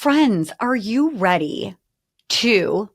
Friends, are you ready to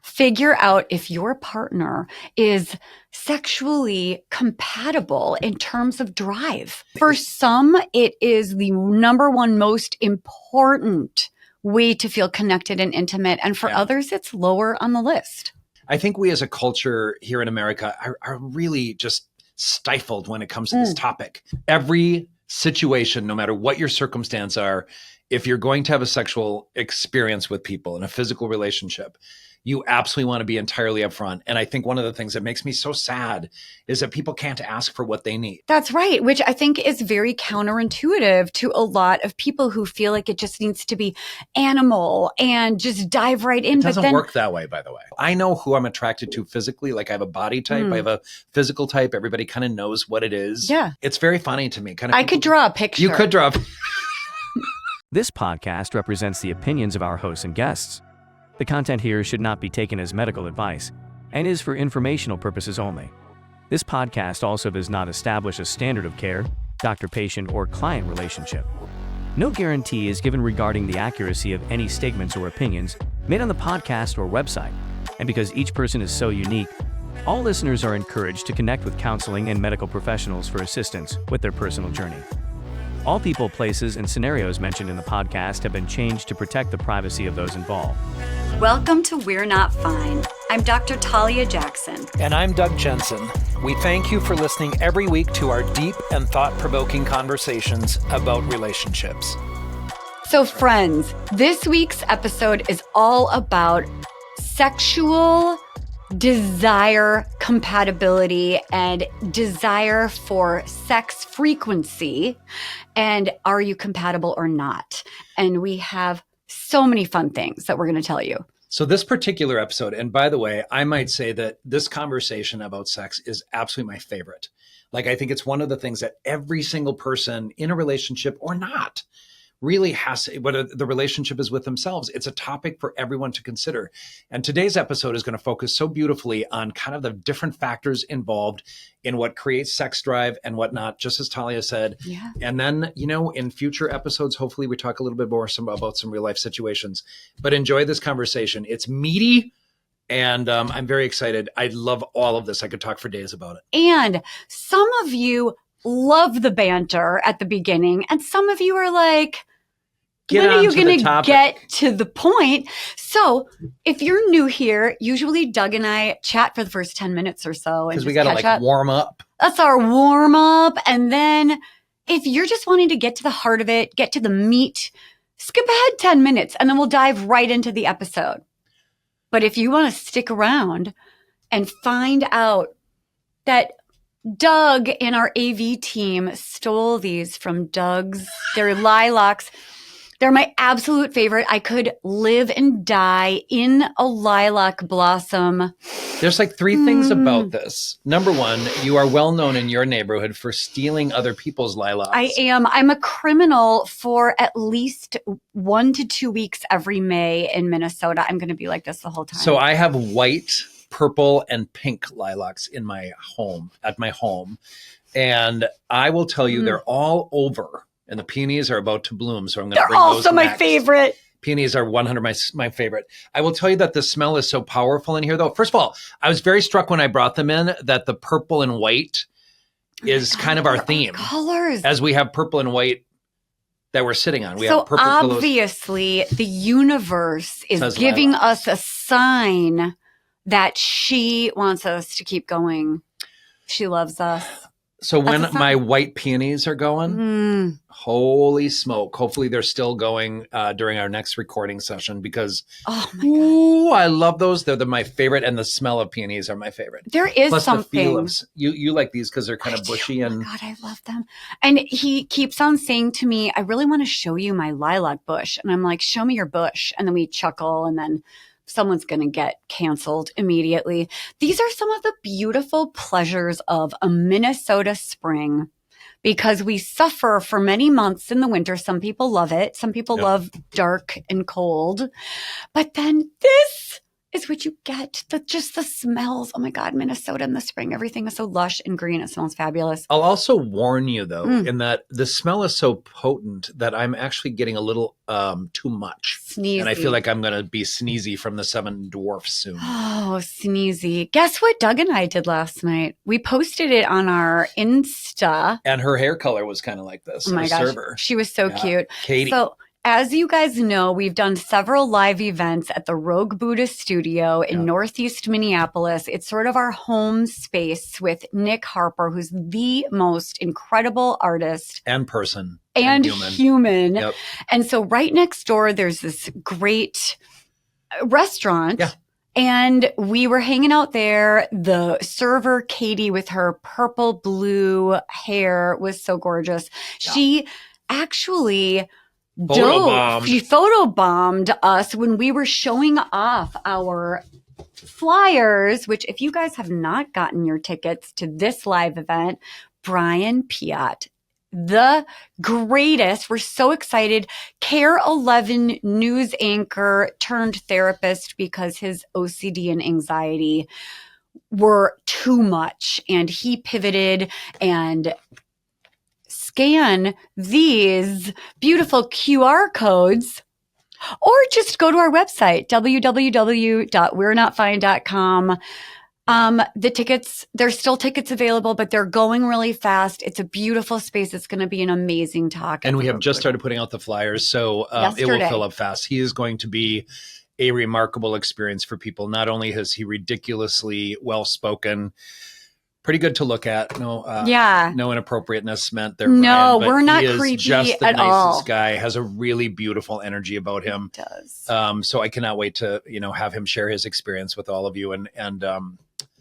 figure out if your partner is sexually compatible in terms of drive? For some, it is the number one most important way to feel connected and intimate. And for others, it's lower on the list. I think we as a culture here in America are really just stifled when it comes to this topic. Every situation, no matter what your circumstance are, if you're going to have a sexual experience with people in a physical relationship, you absolutely want to be entirely upfront. And I think one of the things that makes me so sad is that people can't ask for what they need. That's right, which I think is very counterintuitive to a lot of people who feel like it just needs to be animal and just dive right in. It doesn't work that way, by the way. I know who I'm attracted to physically. Like I have a body type, I have a physical type. Everybody kind of knows what it is. Yeah. It's very funny to me. I could draw a picture. You could draw. This podcast represents the opinions of our hosts and guests. The content here should not be taken as medical advice and is for informational purposes only. This podcast also does not establish a standard of care, doctor-patient, or client relationship. No guarantee is given regarding the accuracy of any statements or opinions made on the podcast or website. And because each person is so unique, all listeners are encouraged to connect with counseling and medical professionals for assistance with their personal journey. All people, places, and scenarios mentioned in the podcast have been changed to protect the privacy of those involved. Welcome to We're Not Fine. I'm Dr. Talia Jackson. And I'm Doug Jensen. We thank you for listening every week to our deep and thought-provoking conversations about relationships. So friends, this week's episode is all about sexual desire compatibility and desire for sex frequency. And are you compatible or not? And we have so many fun things that we're going to tell you. So this particular episode, and by the way, I might say that this conversation about sex is absolutely my favorite. Like, I think it's one of the things that every single person in a relationship or not really has, whether the relationship is with themselves, it's a topic for everyone to consider. And today's episode is going to focus so beautifully on kind of the different factors involved in what creates sex drive and whatnot, just as Talia said. Yeah. And then, you know, in future episodes, hopefully we talk a little bit more about some real life situations. But enjoy this conversation. It's meaty. And I'm very excited. I love all of this. I could talk for days about it. And some of you love the banter at the beginning, and some of you are like, when are you going to get to the point? So if you're new here, usually Doug and I chat for the first 10 minutes or so. Because we got to like warm up. That's our warm up. And then if you're just wanting to get to the heart of it, get to the meat, skip ahead 10 minutes and then we'll dive right into the episode. But if you want to stick around and find out that Doug and our AV team stole these from Doug's, they're lilacs. They're my absolute favorite. I could live and die in a lilac blossom. There's like three things about this. Number one, you are well known in your neighborhood for stealing other people's lilacs. I am. I'm a criminal for at least 1 to 2 weeks every May in Minnesota. I'm going to be like this the whole time. So I have white, purple, and pink lilacs in my home, at my home. And I will tell you, they're all over. And the peonies are about to bloom, so I'm going to bring those next. They're also my favorite. Peonies are 100 my favorite. I will tell you that the smell is so powerful in here, though. First of all, I was very struck when I brought them in that the purple and white is kind of our theme. Colors. As we have purple and white that we're sitting on. We so have purple obviously, the universe is giving us a sign that she wants us to keep going. She loves us. So when my white peonies are going, holy smoke. Hopefully they're still going during our next recording session because I love those. They're my favorite, and the smell of peonies are my favorite. There is plus something. The feel of, you like these because they're kind of bushy. And God, I love them. And he keeps on saying to me, I really want to show you my lilac bush. And I'm like, show me your bush. And then we chuckle, and then someone's going to get canceled immediately. These are some of the beautiful pleasures of a Minnesota spring because we suffer for many months in the winter. Some people love it. Some people love dark and cold. But then this is what you get. Just the smells. Oh my God, Minnesota in the spring, everything is so lush and green. It smells fabulous. I'll also warn you though, in that the smell is so potent that I'm actually getting a little too much. Sneezy. And I feel like I'm going to be sneezy from the Seven Dwarfs soon. Oh, sneezy. Guess what Doug and I did last night? We posted it on our Insta. And her hair color was kind of like this. Oh my gosh. Server. She was so cute. Katie. So as you guys know, we've done several live events at the Rogue Buddha Studio in Northeast Minneapolis. It's sort of our home space with Nick Harper, who's the most incredible artist. And person. And human. Yep. And so right next door, there's this great restaurant. Yeah. And we were hanging out there. The server, Katie, with her purple blue hair was so gorgeous. Yeah. She actually photobombed us when we were showing off our flyers, which if you guys have not gotten your tickets to this live event, Brian Piat, the greatest. We're so excited. Care 11 news anchor turned therapist because his OCD and anxiety were too much. And he pivoted and scan these beautiful QR codes, or just go to our website, www.we'renotfine.com. The tickets, there's still tickets available, but they're going really fast. It's a beautiful space. It's going to be an amazing talk. And we have just started putting out the flyers, so it will fill up fast. He is going to be a remarkable experience for people. Not only is he ridiculously well-spoken, pretty good to look at. No inappropriateness meant there. No, Brian, we're not he is creepy just the at nicest all. guy. Has a really beautiful energy about him. He does. So I cannot wait to have him share his experience with all of you. And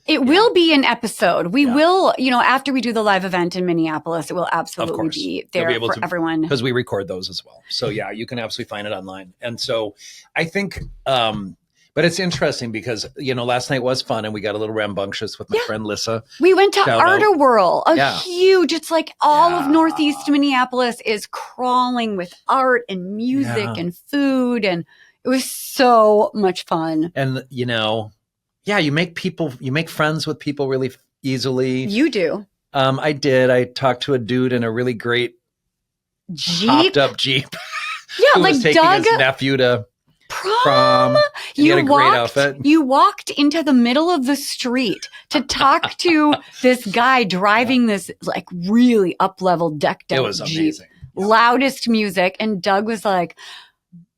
it will be an episode. We will, after we do the live event in Minneapolis, it will absolutely be there for everyone. Because we record those as well. So yeah, you can absolutely find it online. And so I think, but it's interesting because, last night was fun and we got a little rambunctious with my friend Lissa. We went to Art-A-Whirl, huge, it's like all of Northeast Minneapolis is crawling with art and music and food. And it was so much fun. And, you make friends with people really easily. You do. I did. I talked to a dude in a really great hopped up Jeep. Yeah, who like was taking Doug. his nephew to prom. He had a great outfit. You walked into the middle of the street to talk to this guy driving this like really up-level decked out Jeep. It was amazing. Loudest music. And Doug was like,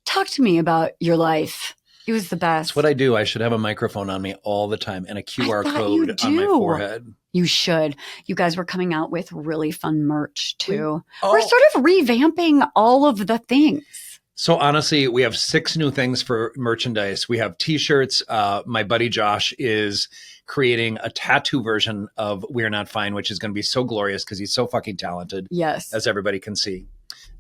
talk to me about your life. It was the best. That's what I do. I should have a microphone on me all the time and a QR code on my forehead. You should. You guys were coming out with really fun merch too. We're sort of revamping all of the things. So honestly, we have 6 new things for merchandise. We have t-shirts. My buddy Josh is creating a tattoo version of We're Not Fine, which is going to be so glorious because he's so fucking talented. Yes. As everybody can see.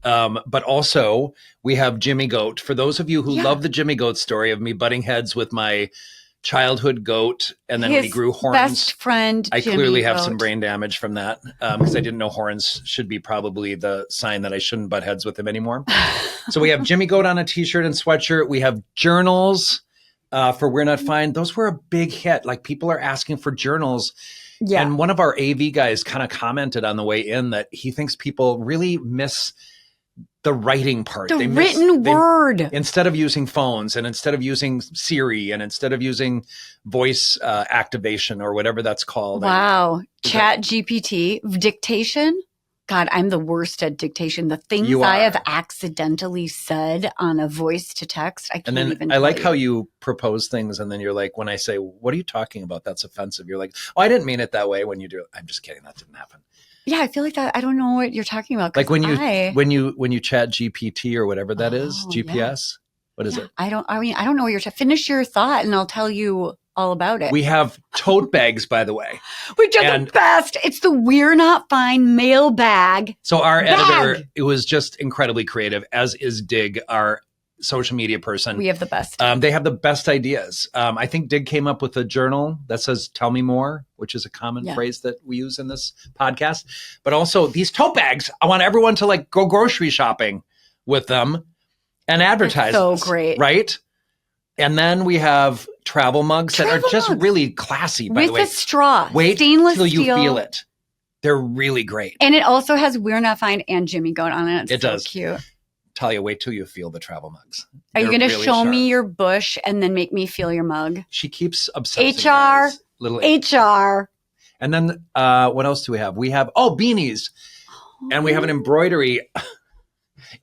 But also we have Jimmy Goat. For those of you who love the Jimmy Goat story of me butting heads with my childhood goat, and then when he grew horns, best friend, I Jimmy clearly have Goat. some brain damage from that because I didn't know horns should be probably the sign that I shouldn't butt heads with him anymore. So we have Jimmy Goat on a t-shirt and sweatshirt. We have journals for We're Not Fine. Those were a big hit. Like people are asking for journals. Yeah. And one of our AV guys kind of commented on the way in that he thinks people really miss the writing part. The written word. Instead of using phones and instead of using Siri and instead of using voice activation or whatever that's called. Wow. Chat GPT. Dictation. God, I'm the worst at dictation. The things I have accidentally said on a voice to text, I can't even I like how you propose things and then you're like, when I say, what are you talking about? That's offensive. You're like, oh, I didn't mean it that way when you do it. I'm just kidding. That didn't happen. Yeah, I feel like that. I don't know what you're talking about. Like when you chat GPT or whatever that is, GPS. Yeah. What is it? I don't know what you're finish your thought and I'll tell you all about it. We have tote bags, by the way. Which are the best. It's the We're Not Fine mail bag. So our editor, it was just incredibly creative, as is Dig, our social media person. We have the best. They have the best ideas. I think Dig came up with a journal that says, tell me more, which is a common phrase that we use in this podcast. But also these tote bags, I want everyone to like go grocery shopping with them and advertise. So great. Right? And then we have travel mugs that Travel are just mugs. really classy, by the With way. a straw. Wait Stainless till you steel. feel it. They're really great. And it also has We're Not Fine and Jimmy Goat on it. It's It so does. cute. Talia, wait till you feel the travel mugs. Are you They're going to really show me sharp. your bush and then make me feel your mug? She keeps obsessing. HR. Guys. Little HR. And then what else do we have? We have, beanies. And we have an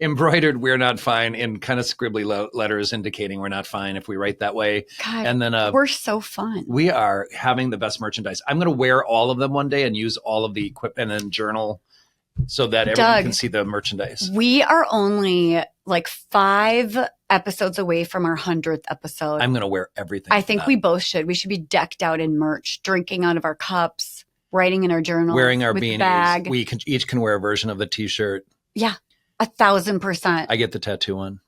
embroidered We're Not Fine in kind of scribbly letters indicating we're not fine if we write that way. God, and then we're so fun. We are having the best merchandise. I'm going to wear all of them one day and use all of the equipment and journal so that everyone Doug, can see the merchandise. We are only like 5 episodes away from our 100th episode. I'm going to wear everything. I think we both should. We should be decked out in merch, drinking out of our cups, writing in our journals, wearing our with beanies. Bag. We each can wear a version of the t-shirt. Yeah, 1,000%. I get the tattoo one.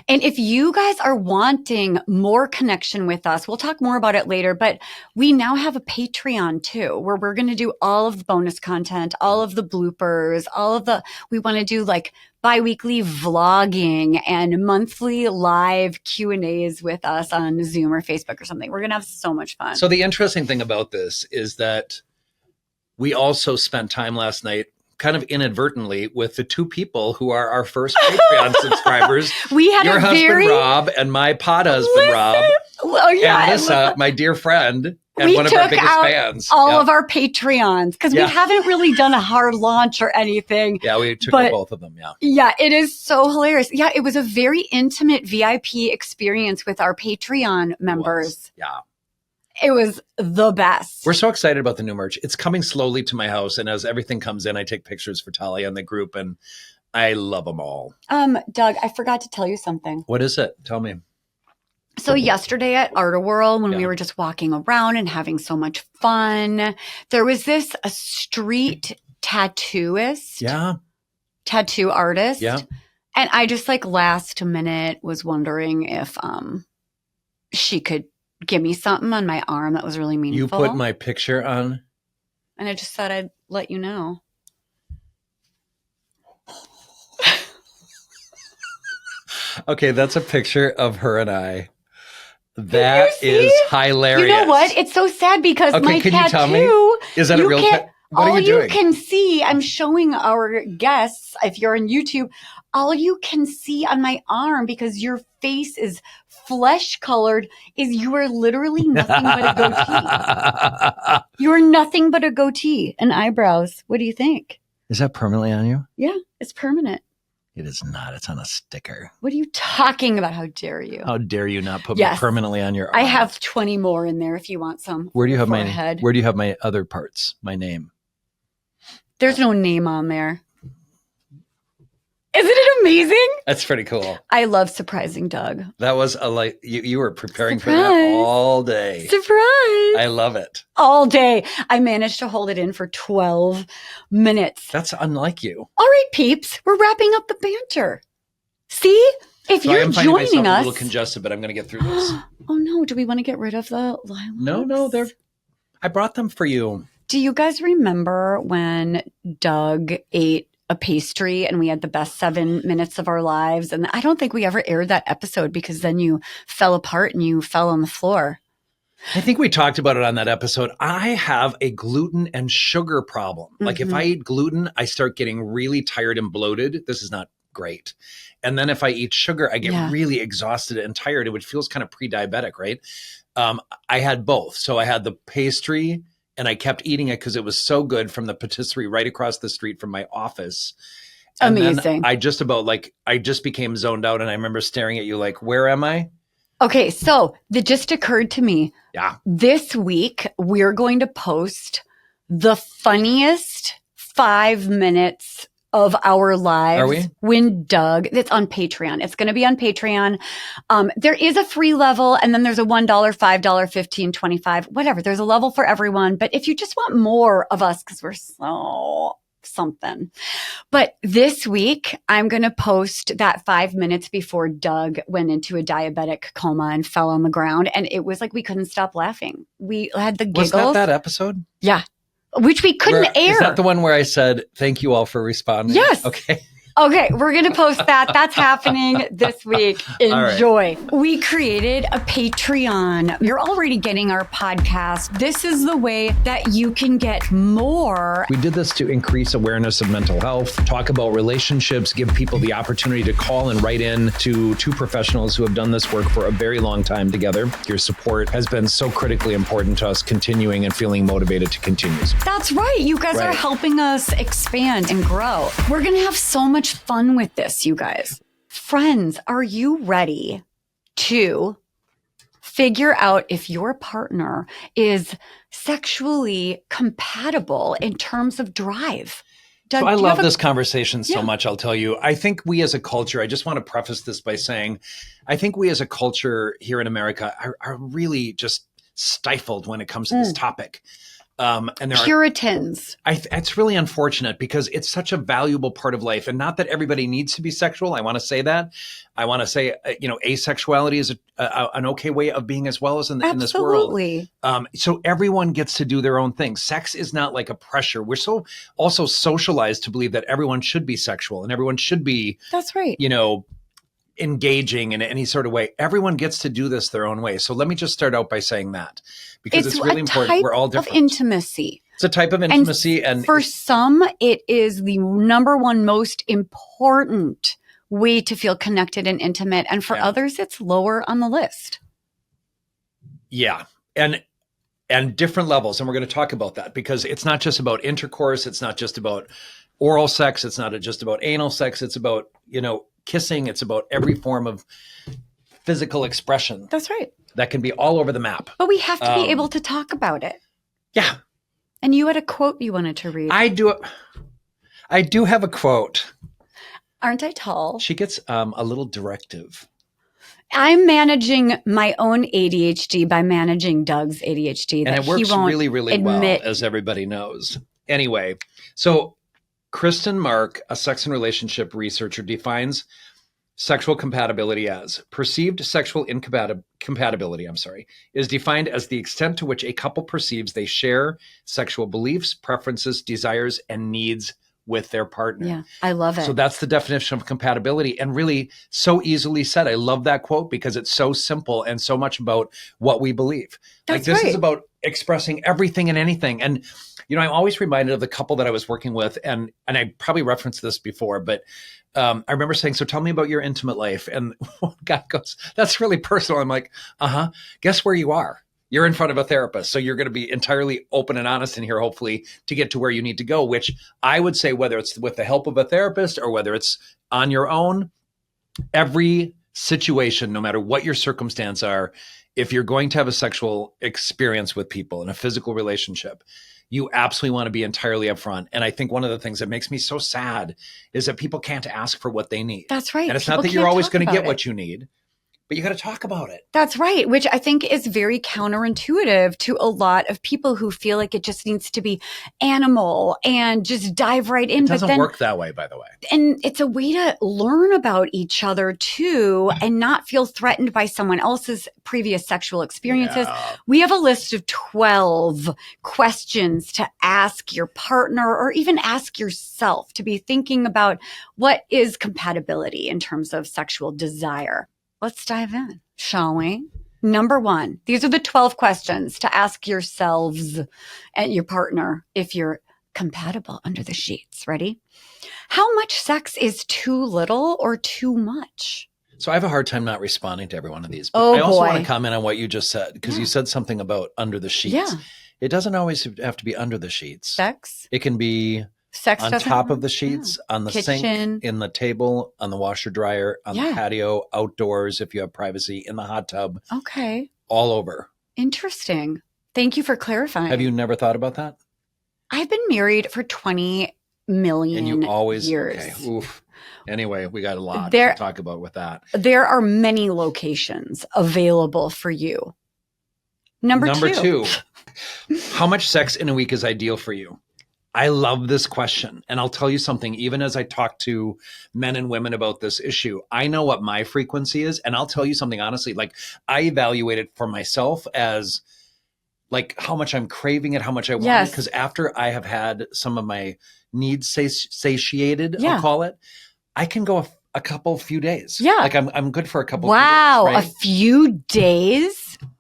And if you guys are wanting more connection with us, we'll talk more about it later, but we now have a Patreon too, where we're going to do all of the bonus content, all of the bloopers, we want to do like bi-weekly vlogging and monthly live Q&As with us on Zoom or Facebook or something. We're going to have so much fun. So the interesting thing about this is that we also spent time last night kind of inadvertently with the 2 people who are our first Patreon subscribers. We had your husband, Rob, and my pod husband, Rob. Oh, yeah. And Alyssa, my dear friend, and one of our biggest fans. All of our Patreons, because we haven't really done a hard launch or anything. Yeah, we took out both of them, Yeah, it is so hilarious. Yeah, it was a very intimate VIP experience with our Patreon members. It was the best. We're so excited about the new merch. It's coming slowly to my house, and as everything comes in, I take pictures for Talia and the group, and I love them all. Doug, I forgot to tell you something. What is it? Tell me. So yesterday at Art-A-Whirl, when we were just walking around and having so much fun, there was a street tattooist. Tattoo artist. Yeah. And I just last minute was wondering if she could give me something on my arm that was really meaningful. You put my picture on? And I just thought I'd let you know. Okay, that's a picture of her and I. That is hilarious. You know what? It's so sad because my can tattoo. You tell me? Is that a real tattoo? What are you doing? All you can see, I'm showing our guests, if you're on YouTube, all you can see on my arm, because your face is flesh colored, is you are literally nothing but a goatee. You are nothing but a goatee and eyebrows. What do you think? Is that permanently on you? Yeah, it's permanent. It is not. It's on a sticker. What are you talking about? How dare you? How dare you not put me permanently on your arm? I have 20 more in there if you want some. Where do you have Where do you have my other parts? My name. There's no name on there. Isn't it amazing? That's pretty cool. I love surprising Doug. That was you were preparing for that all day. Surprise. I love it. All day. I managed to hold it in for 12 minutes. That's unlike you. All right, peeps. We're wrapping up the banter. See? If so you're I am finding joining myself us. a little congested, but I'm going to get through this. Oh, no. Do we want to get rid of the lilacs? No. I brought them for you. Do you guys remember when Doug ate a pastry and we had the best 7 minutes of our lives? And I don't think we ever aired that episode because then you fell apart and you fell on the floor. I think we talked about it on that episode. I have a gluten and sugar problem. Like if I eat gluten, I start getting really tired and bloated. This is not great. And then if I eat sugar, I get really exhausted and tired, which feels kind of pre-diabetic, right? I had both. So I had the pastry and I kept eating it because it was so good from the patisserie right across the street from my office. And amazing. I just became zoned out, and I remember staring at you like, where am I? Okay, so that just occurred to me. Yeah. This week, we're going to post the funniest 5 minutes of our lives. Are we? When Doug, it's on Patreon. It's going to be on Patreon. There is a free level, and then there's a $1, $5, $15, $25, whatever. There's a level for everyone. But if you just want more of us, because we're so something. But this week, I'm going to post that 5 minutes before Doug went into a diabetic coma and fell on the ground. And it was like we couldn't stop laughing. We had the giggles. Was that episode? Yeah. Which we couldn't air. Is that the one where I said, thank you all for responding? Yes. Okay. Okay, we're going to post that. That's happening this week. Enjoy. Right. We created a Patreon. You're already getting our podcast. This is the way that you can get more. We did this to increase awareness of mental health, talk about relationships, give people the opportunity to call and write in to two professionals who have done this work for a very long time together. Your support has been so critically important to us continuing and feeling motivated to continue. That's right. You guys are helping us expand and grow. We're going to have so much fun with this, you guys. Friends, are you ready to figure out if your partner is sexually compatible in terms of drive? Doug, so I love this conversation so much, I'll tell you. I think we as a culture, I just want to preface this by saying, I think we as a culture here in America are really just stifled when it comes to this topic. And there Puritans. It's really unfortunate because it's such a valuable part of life, and not that everybody needs to be sexual. I want to say that. I want to say, asexuality is an okay way of being as well as in this world. So everyone gets to do their own thing. Sex is not like a pressure. We're so also socialized to believe that everyone should be sexual and everyone should be. That's right. Engaging in any sort of way. Everyone gets to do this their own way. So let me just start out by saying that, because it's really important. We're all different. Of intimacy. It's a type of intimacy. And for some, it is the number one most important way to feel connected and intimate. And for others, it's lower on the list. Yeah. And different levels. And we're going to talk about that, because it's not just about intercourse. It's not just about oral sex. It's not just about anal sex. It's about, kissing. It's about every form of physical expression. That's right. That can be all over the map. But we have to be able to talk about it. Yeah. And you had a quote you wanted to read. I do have a quote. Aren't I tall? She gets a little directive. I'm managing my own ADHD by managing Doug's ADHD. And it works really, really well, as everybody knows. Anyway, so Kristen Mark, a sex and relationship researcher, defines sexual compatibility as perceived sexual compatibility, is defined as the extent to which a couple perceives they share sexual beliefs, preferences, desires, and needs with their partner. Yeah, I love it. So that's the definition of compatibility, and really so easily said. I love that quote because it's so simple and so much about what we believe. This is about expressing everything and anything. And I'm always reminded of the couple that I was working with, and I probably referenced this before, but I remember saying, so tell me about your intimate life. And one guy goes, that's really personal. I'm like, guess where you are? You're in front of a therapist. So you're going to be entirely open and honest in here, hopefully, to get to where you need to go, which I would say, whether it's with the help of a therapist or whether it's on your own, every situation, no matter what your circumstance are, if you're going to have a sexual experience with people in a physical relationship, you absolutely want to be entirely upfront. And I think one of the things that makes me so sad is that people can't ask for what they need. That's right. And it's not that you're always going to get what you need, but you got to talk about it. That's right. Which I think is very counterintuitive to a lot of people who feel like it just needs to be animal and just dive right in. It doesn't work that way, by the way. And it's a way to learn about each other too, and not feel threatened by someone else's previous sexual experiences. Yeah. We have a list of 12 questions to ask your partner, or even ask yourself, to be thinking about what is compatibility in terms of sexual desire. Let's dive in, shall we? Number 1, these are the 12 questions to ask yourselves and your partner if you're compatible under the sheets. Ready? How much sex is too little or too much? So I have a hard time not responding to every one of these. But I also want to comment on what you just said, because you said something about under the sheets. Yeah. It doesn't always have to be under the sheets. Sex? It can be sex on top of the sheets, on the kitchen sink, in the table, on the washer dryer, on the patio, outdoors if you have privacy, in the hot tub. Okay. All over. Interesting. Thank you for clarifying. Have you never thought about that? I've been married for 20 million years. And you always years. Okay. Oof. Anyway, we got a lot to talk about with that. There are many locations available for you. Number two. How much sex in a week is ideal for you? I love this question. And I'll tell you something, even as I talk to men and women about this issue, I know what my frequency is. And I'll tell you something, honestly, like I evaluate it for myself as like how much I'm craving it, how much I want it. Because after I have had some of my needs satiated, I'll call it, I can go a couple few days. Yeah. Like I'm good for a couple Wow. few days, right?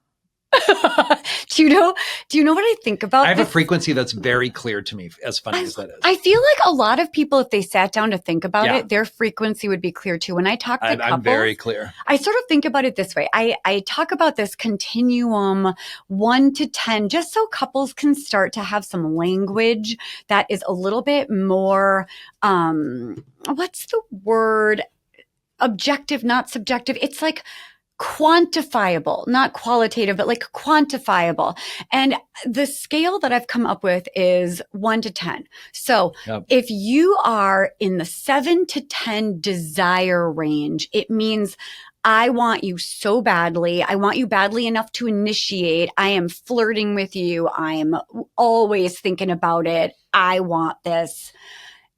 A few days? Do you know what I think about I have this? a frequency that's very clear to me, as funny as that is. I feel like a lot of people, if they sat down to think about Yeah. it, their frequency would be clear too. When I talk to couples, I'm very clear. I sort of think about it this way. I talk about this continuum 1 to 10, just so couples can start to have some language that is a little bit more, what's the word? Objective, not subjective. It's like quantifiable, not qualitative, but like quantifiable. And the scale that I've come up with is 1 to 10. So Yep. if you are in the 7 to 10 desire range, it means I want you so badly. I want you badly enough to initiate. I am flirting with you. I'm always thinking about it. I want this.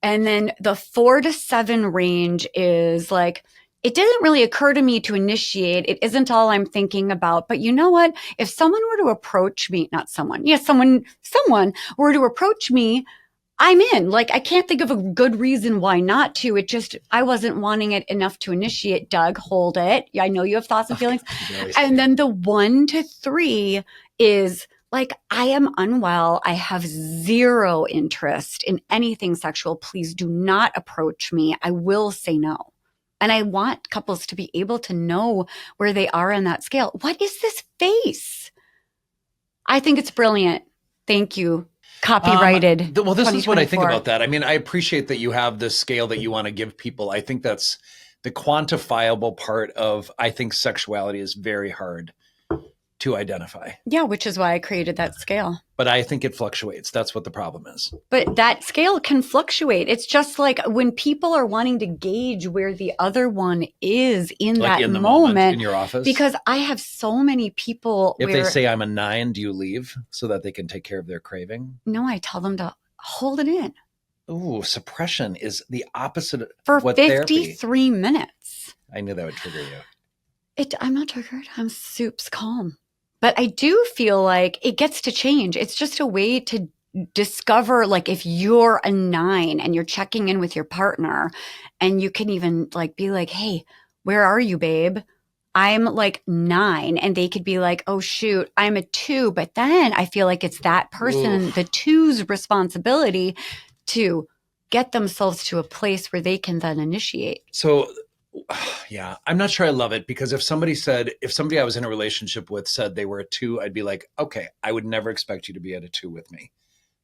And then the 4 to 7 range is like, it didn't really occur to me to initiate. It isn't all I'm thinking about. But you know what? If someone were to approach me, not someone, yes, someone were to approach me, I'm in. Like, I can't think of a good reason why not to. It just, I wasn't wanting it enough to initiate. Doug, hold it. I know you have thoughts and feelings. And then the 1 to 3 is like, I am unwell. I have zero interest in anything sexual. Please do not approach me. I will say no. And I want couples to be able to know where they are in that scale. What is this face? I think it's brilliant. Thank you. Copyrighted. Well, this is what I think 2024. about that. I mean, I appreciate that you have this scale that you want to give people. I think that's the quantifiable part of, I think sexuality is very hard to identify. Yeah, which is why I created that scale. But I think it fluctuates. That's what the problem is. But that scale can fluctuate. It's just like when people are wanting to gauge where the other one is in Like that in the moment in your office. Because I have so many people if where, they say I'm a 9, do you leave so that they can take care of their craving? no, I tell them to hold it in Ooh, suppression is the opposite for of what 53 therapy. minutes. I knew that would trigger you. I'm not triggered. I'm soups calm. But I do feel like it gets to change. It's just a way to discover, like, if you're a 9 and you're checking in with your partner, and you can even like be like, hey, where are you, babe? I'm like 9. And they could be like, oh shoot, I'm a 2. But then I feel like it's that person, Oof. the 2's responsibility to get themselves to a place where they can then initiate. So, yeah, I'm not sure I love it, because if somebody I was in a relationship with said they were a 2, I'd be like, okay, I would never expect you to be at a 2 with me.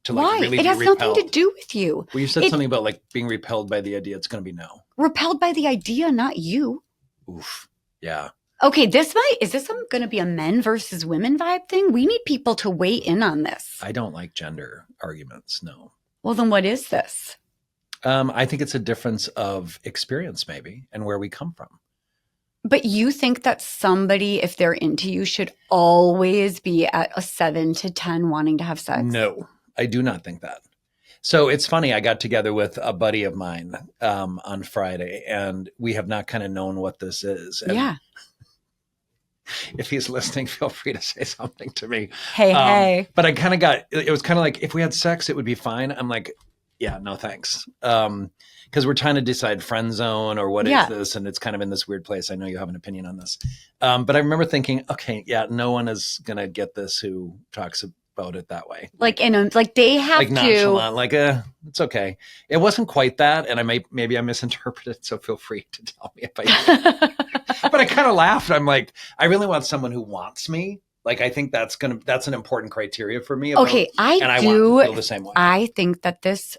To like Why? really It be has repelled. nothing to do with you. Well, you said something about like being repelled by the idea it's going to be no. Repelled by the idea, not you. Oof. Yeah. Okay, is this going to be a men versus women vibe thing? We need people to weigh in on this. I don't like gender arguments. No. Well, then what is this? I think it's a difference of experience, maybe, and where we come from. But you think that somebody, if they're into you, should always be at a 7 to 10 wanting to have sex? No, I do not think that. So it's funny. I got together with a buddy of mine on Friday, and we have not kind of known what this is. And yeah. if he's listening, feel free to say something to me. Hey. But I kind of it was kind of like, if we had sex, it would be fine. I'm like, yeah, no, thanks. Because we're trying to decide friend zone or what is this. And it's kind of in this weird place. I know you have an opinion on this. But I remember thinking, okay, yeah, no one is going to get this who talks about it that way. Like they have like to. Nonchalant, like, it's okay. It wasn't quite that. And maybe I misinterpreted. So feel free to tell me if I did. But I kind of laughed. I'm like, I really want someone who wants me. Like, I think that's an important criteria for me. Okay, I want to feel the same way. I think that this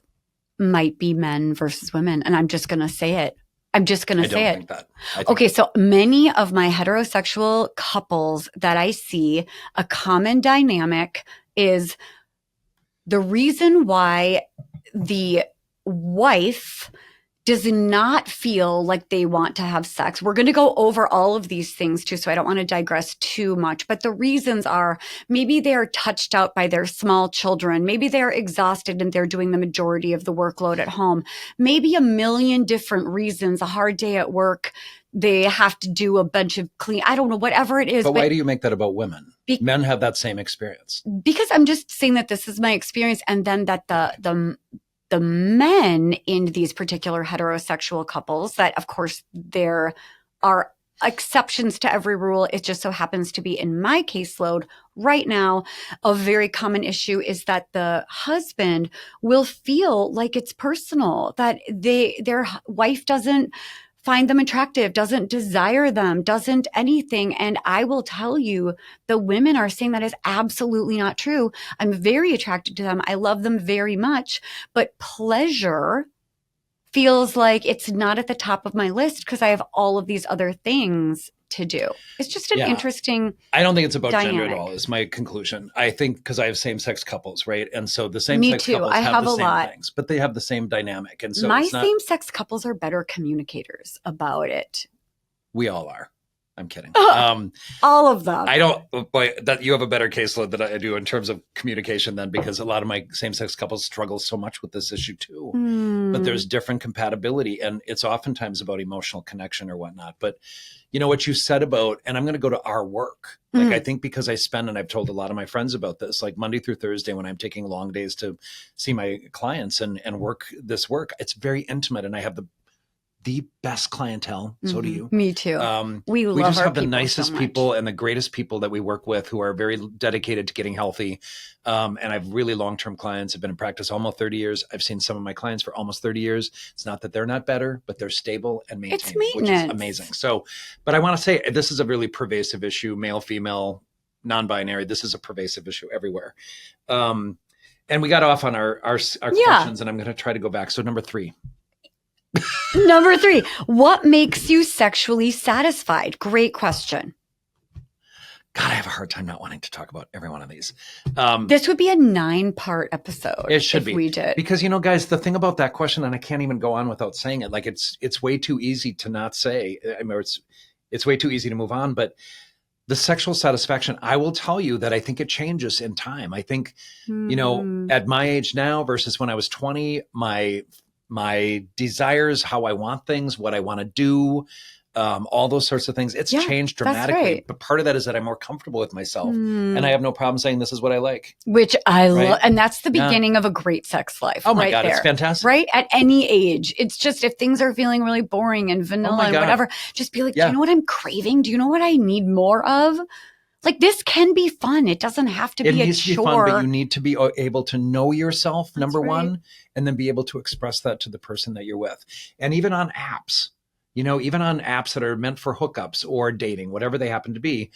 might be men versus women, and I'm just going to say it. I'm just going to say it. Think that. Okay, so many of my heterosexual couples that I see, a common dynamic is the reason why the wife does not feel like they want to have sex. We're going to go over all of these things too, so I don't want to digress too much. But the reasons are, maybe they are touched out by their small children. Maybe they're exhausted and they're doing the majority of the workload at home. Maybe a million different reasons, a hard day at work, they have to do a bunch of I don't know, whatever it is. But why do you make that about women? Men have that same experience. Because I'm just saying that this is my experience, and then that the men in these particular heterosexual couples that, of course, there are exceptions to every rule. It just so happens to be in my caseload right now. A very common issue is that the husband will feel like it's personal, that their wife doesn't find them attractive, doesn't desire them, doesn't anything. And I will tell you, the women are saying that is absolutely not true. I'm very attracted to them. I love them very much, but pleasure feels like it's not at the top of my list because I have all of these other things to do. It's just an interesting I don't think it's about dynamic. gender at all, is my conclusion. I think because I have same-sex couples, right? And so the Me same-sex too. couples I have the a same lot. things, but they have the same dynamic. And so my it's not, same-sex couples are better communicators about it. we all are. I'm kidding. All of them. I don't, boy, that you have a better caseload than I do in terms of communication then, because a lot of my same-sex couples struggle so much with this issue too. But there's different compatibility, and it's oftentimes about emotional connection or whatnot. But you know what you said about, and I'm going to go to our work. Like, I think because I spend, and I've told a lot of my friends about this, like Monday through Thursday when I'm taking long days to see my clients and work this work, it's very intimate, and I have the best clientele. So do you. Me too. We love just our have the people nicest so much. people and the greatest people that we work with who are very dedicated to getting healthy. And I have really long-term clients. I've been in practice almost 30 years. I've seen some of my clients for almost 30 years. It's not that they're not better, but they're stable and maintained, which is amazing. So, but I want to say this is a really pervasive issue, male, female, non-binary. This is a pervasive issue everywhere. And we got off on our questions, and I'm going to try to go back. So number 3. Number 3, what makes you sexually satisfied? Great question. God, I have a hard time not wanting to talk about every one of these. This would be a 9-part episode. It should if be. We did. Because, you know, guys, the thing about that question, and I can't even go on without saying it, like it's way too easy to not say. I mean, it's way too easy to move on. But the sexual satisfaction, I will tell you that I think it changes in time. I think, you know, at my age now versus when I was 20, my desires, how I want things, what I want to do, all those sorts of things. It's changed dramatically. Right. But part of that is that I'm more comfortable with myself and I have no problem saying this is what I like. Which I love. And that's the beginning of a great sex life. Oh my right God, there. It's fantastic. Right? At any age. It's just if things are feeling really boring and vanilla and whatever, just be like, do you know what I'm craving? Do you know what I need more of? Like, this can be fun. It doesn't have to be a chore. It needs to be fun, but you need to be able to know yourself, number one, and then be able to express that to the person that you're with. And even on apps, you know, even on apps that are meant for hookups or dating, whatever they happen to be,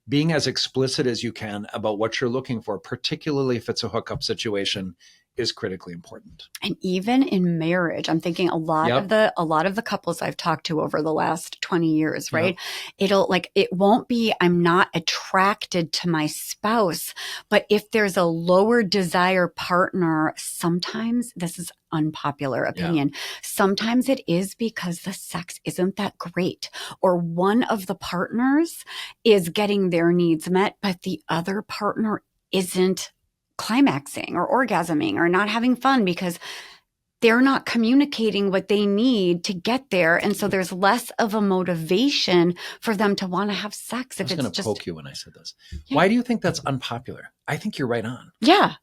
being as explicit as you can about what you're looking for, particularly if it's a hookup situation, is critically important. And even in marriage, I'm thinking a lot of the couples I've talked to over the last 20 years, right? It won't be, I'm not attracted to my spouse, but if there's a lower desire partner, sometimes, this is unpopular opinion, sometimes it is because the sex isn't that great, or one of the partners is getting their needs met, but the other partner isn't climaxing or orgasming or not having fun because they're not communicating what they need to get there. And so there's less of a motivation for them to want to have sex. I was going to poke you when I said this. Why do you think that's unpopular? I think you're right on. Yeah.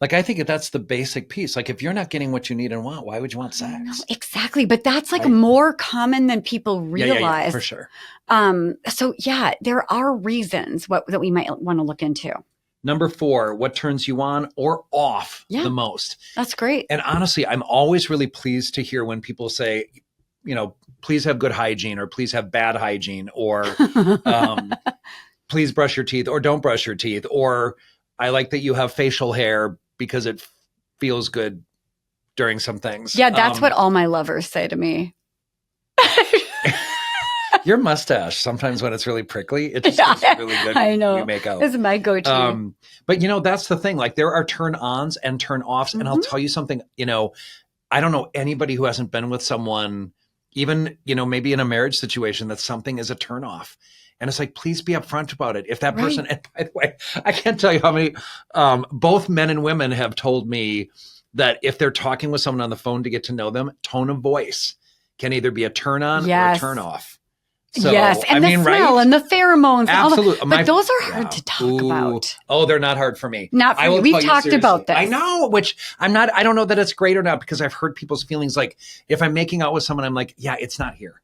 Like, I think that's the basic piece. Like, if you're not getting what you need and want, why would you want sex? No, exactly. But that's like more common than people realize. Yeah, for sure. So there are reasons that we might want to look into. Number 4, what turns you on or off the most? That's great. And honestly, I'm always really pleased to hear when people say, you know, please have good hygiene, or please have bad hygiene, or please brush your teeth, or don't brush your teeth, or I like that you have facial hair because it feels good during some things. Yeah, that's what all my lovers say to me. Your mustache, sometimes when it's really prickly, it just looks really good. I know. When you make out. This is my go-to. But, you know, that's the thing. Like, there are turn-ons and turn-offs. And I'll tell you something, you know, I don't know anybody who hasn't been with someone, even, you know, maybe in a marriage situation, that something is a turn-off. And it's like, please be upfront about it. If that person, and by the way, I can't tell you how many, both men and women have told me that if they're talking with someone on the phone to get to know them, tone of voice can either be a turn-on or a turn-off. So, yes, and I mean, the smell right? and the pheromones. Absolutely. But those are hard to talk about. Oh, they're not hard for me. Not for I you. will We've tell you talked seriously. about this. I know, which I don't know that it's great or not, because I've heard people's feelings. Like if I'm making out with someone, I'm like, yeah, it's not here.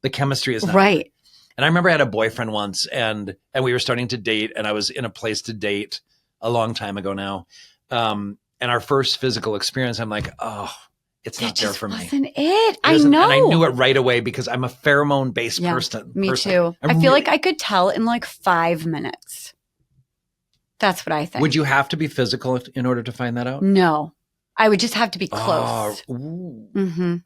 The chemistry is not right. here. And I remember I had a boyfriend once and we were starting to date, and I was in a place to date a long time ago now. And our first physical experience, I'm like, oh, it's not there for me. Wasn't it? I know. And I know. knew it right away because I'm a pheromone-based person. Me too. I feel like I could tell in like 5 minutes. That's what I think. Would you have to be physical in order to find that out? No. I would just have to be close. Mm-hmm.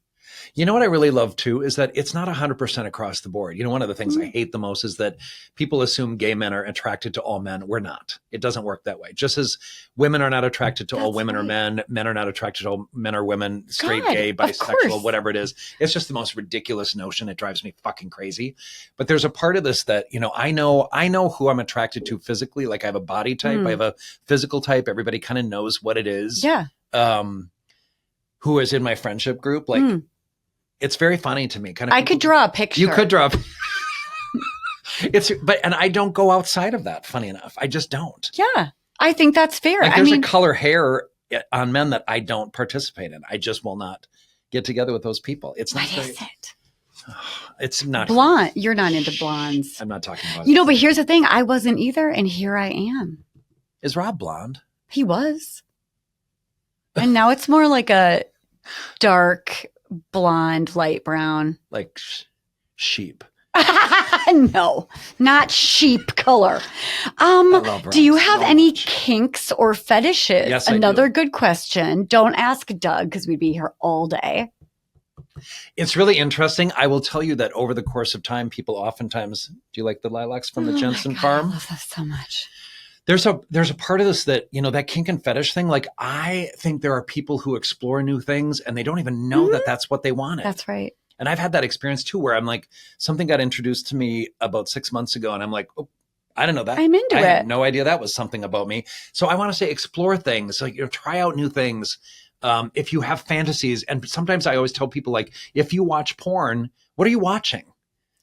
You know what I really love too is that it's not 100% across the board. You know, one of the things I hate the most is that people assume gay men are attracted to all men. We're not. It doesn't work that way. Just as women are not attracted to all women or men, men are not attracted to all men or women, straight, gay, bisexual, whatever it is. It's just the most ridiculous notion. It drives me fucking crazy. But there's a part of this that, you know, I know who I'm attracted to physically. Like I have a body type, I have a physical type. Everybody kind of knows what it is. Yeah. Who is in my friendship group. Like, it's very funny to me. I could draw a picture. You could draw. And I don't go outside of that. Funny enough, I just don't. Yeah, I think that's fair. Like there's a color hair on men that I don't participate in. I just will not get together with those people. It's not. What is it? It's not blonde. You're not into blondes. I'm not talking about. You know, but here's the thing: I wasn't either, and here I am. Is Rob blonde? He was, and now it's more like a dark blonde, light brown, like sheep. No, not sheep color. Do you have any kinks or fetishes? Yes, Another I do. good question. Don't ask Doug because we'd be here all day. It's really interesting. I will tell you that over the course of time, people oftentimes, do you like the lilacs from the Jensen farm? I love that so much. There's a part of this that, you know, that kink and fetish thing. Like, I think there are people who explore new things and they don't even know that that's what they wanted. That's right. And I've had that experience too, where I'm like, something got introduced to me about 6 months ago. And I'm like, oh, I didn't know that. I'm into I it. had no idea that was something about me. So I want to say, explore things, like, you know, try out new things. If you have fantasies, and sometimes I always tell people, like, if you watch porn, what are you watching?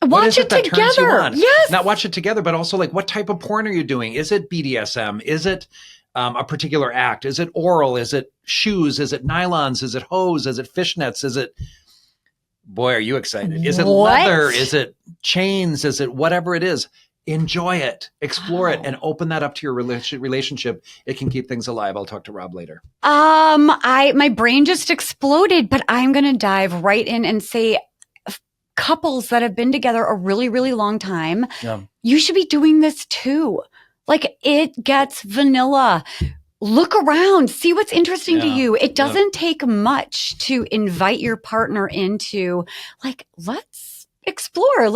Watch it together. Yes. Not watch it together, but also like, what type of porn are you doing? Is it BDSM? Is it a particular act? Is it oral? Is it shoes? Is it nylons? Is it hose? Is it fishnets? Is it, boy, are you excited? Is it leather? Is it chains? Is it whatever it is? Enjoy it, explore it, and open that up to your relationship. It can keep things alive. I'll talk to Rob later. My brain just exploded, but I'm going to dive right in and say, couples that have been together a really, really long time, you should be doing this too. Like, it gets vanilla. Look around, see what's interesting to you. It doesn't take much to invite your partner into, like, let's explore.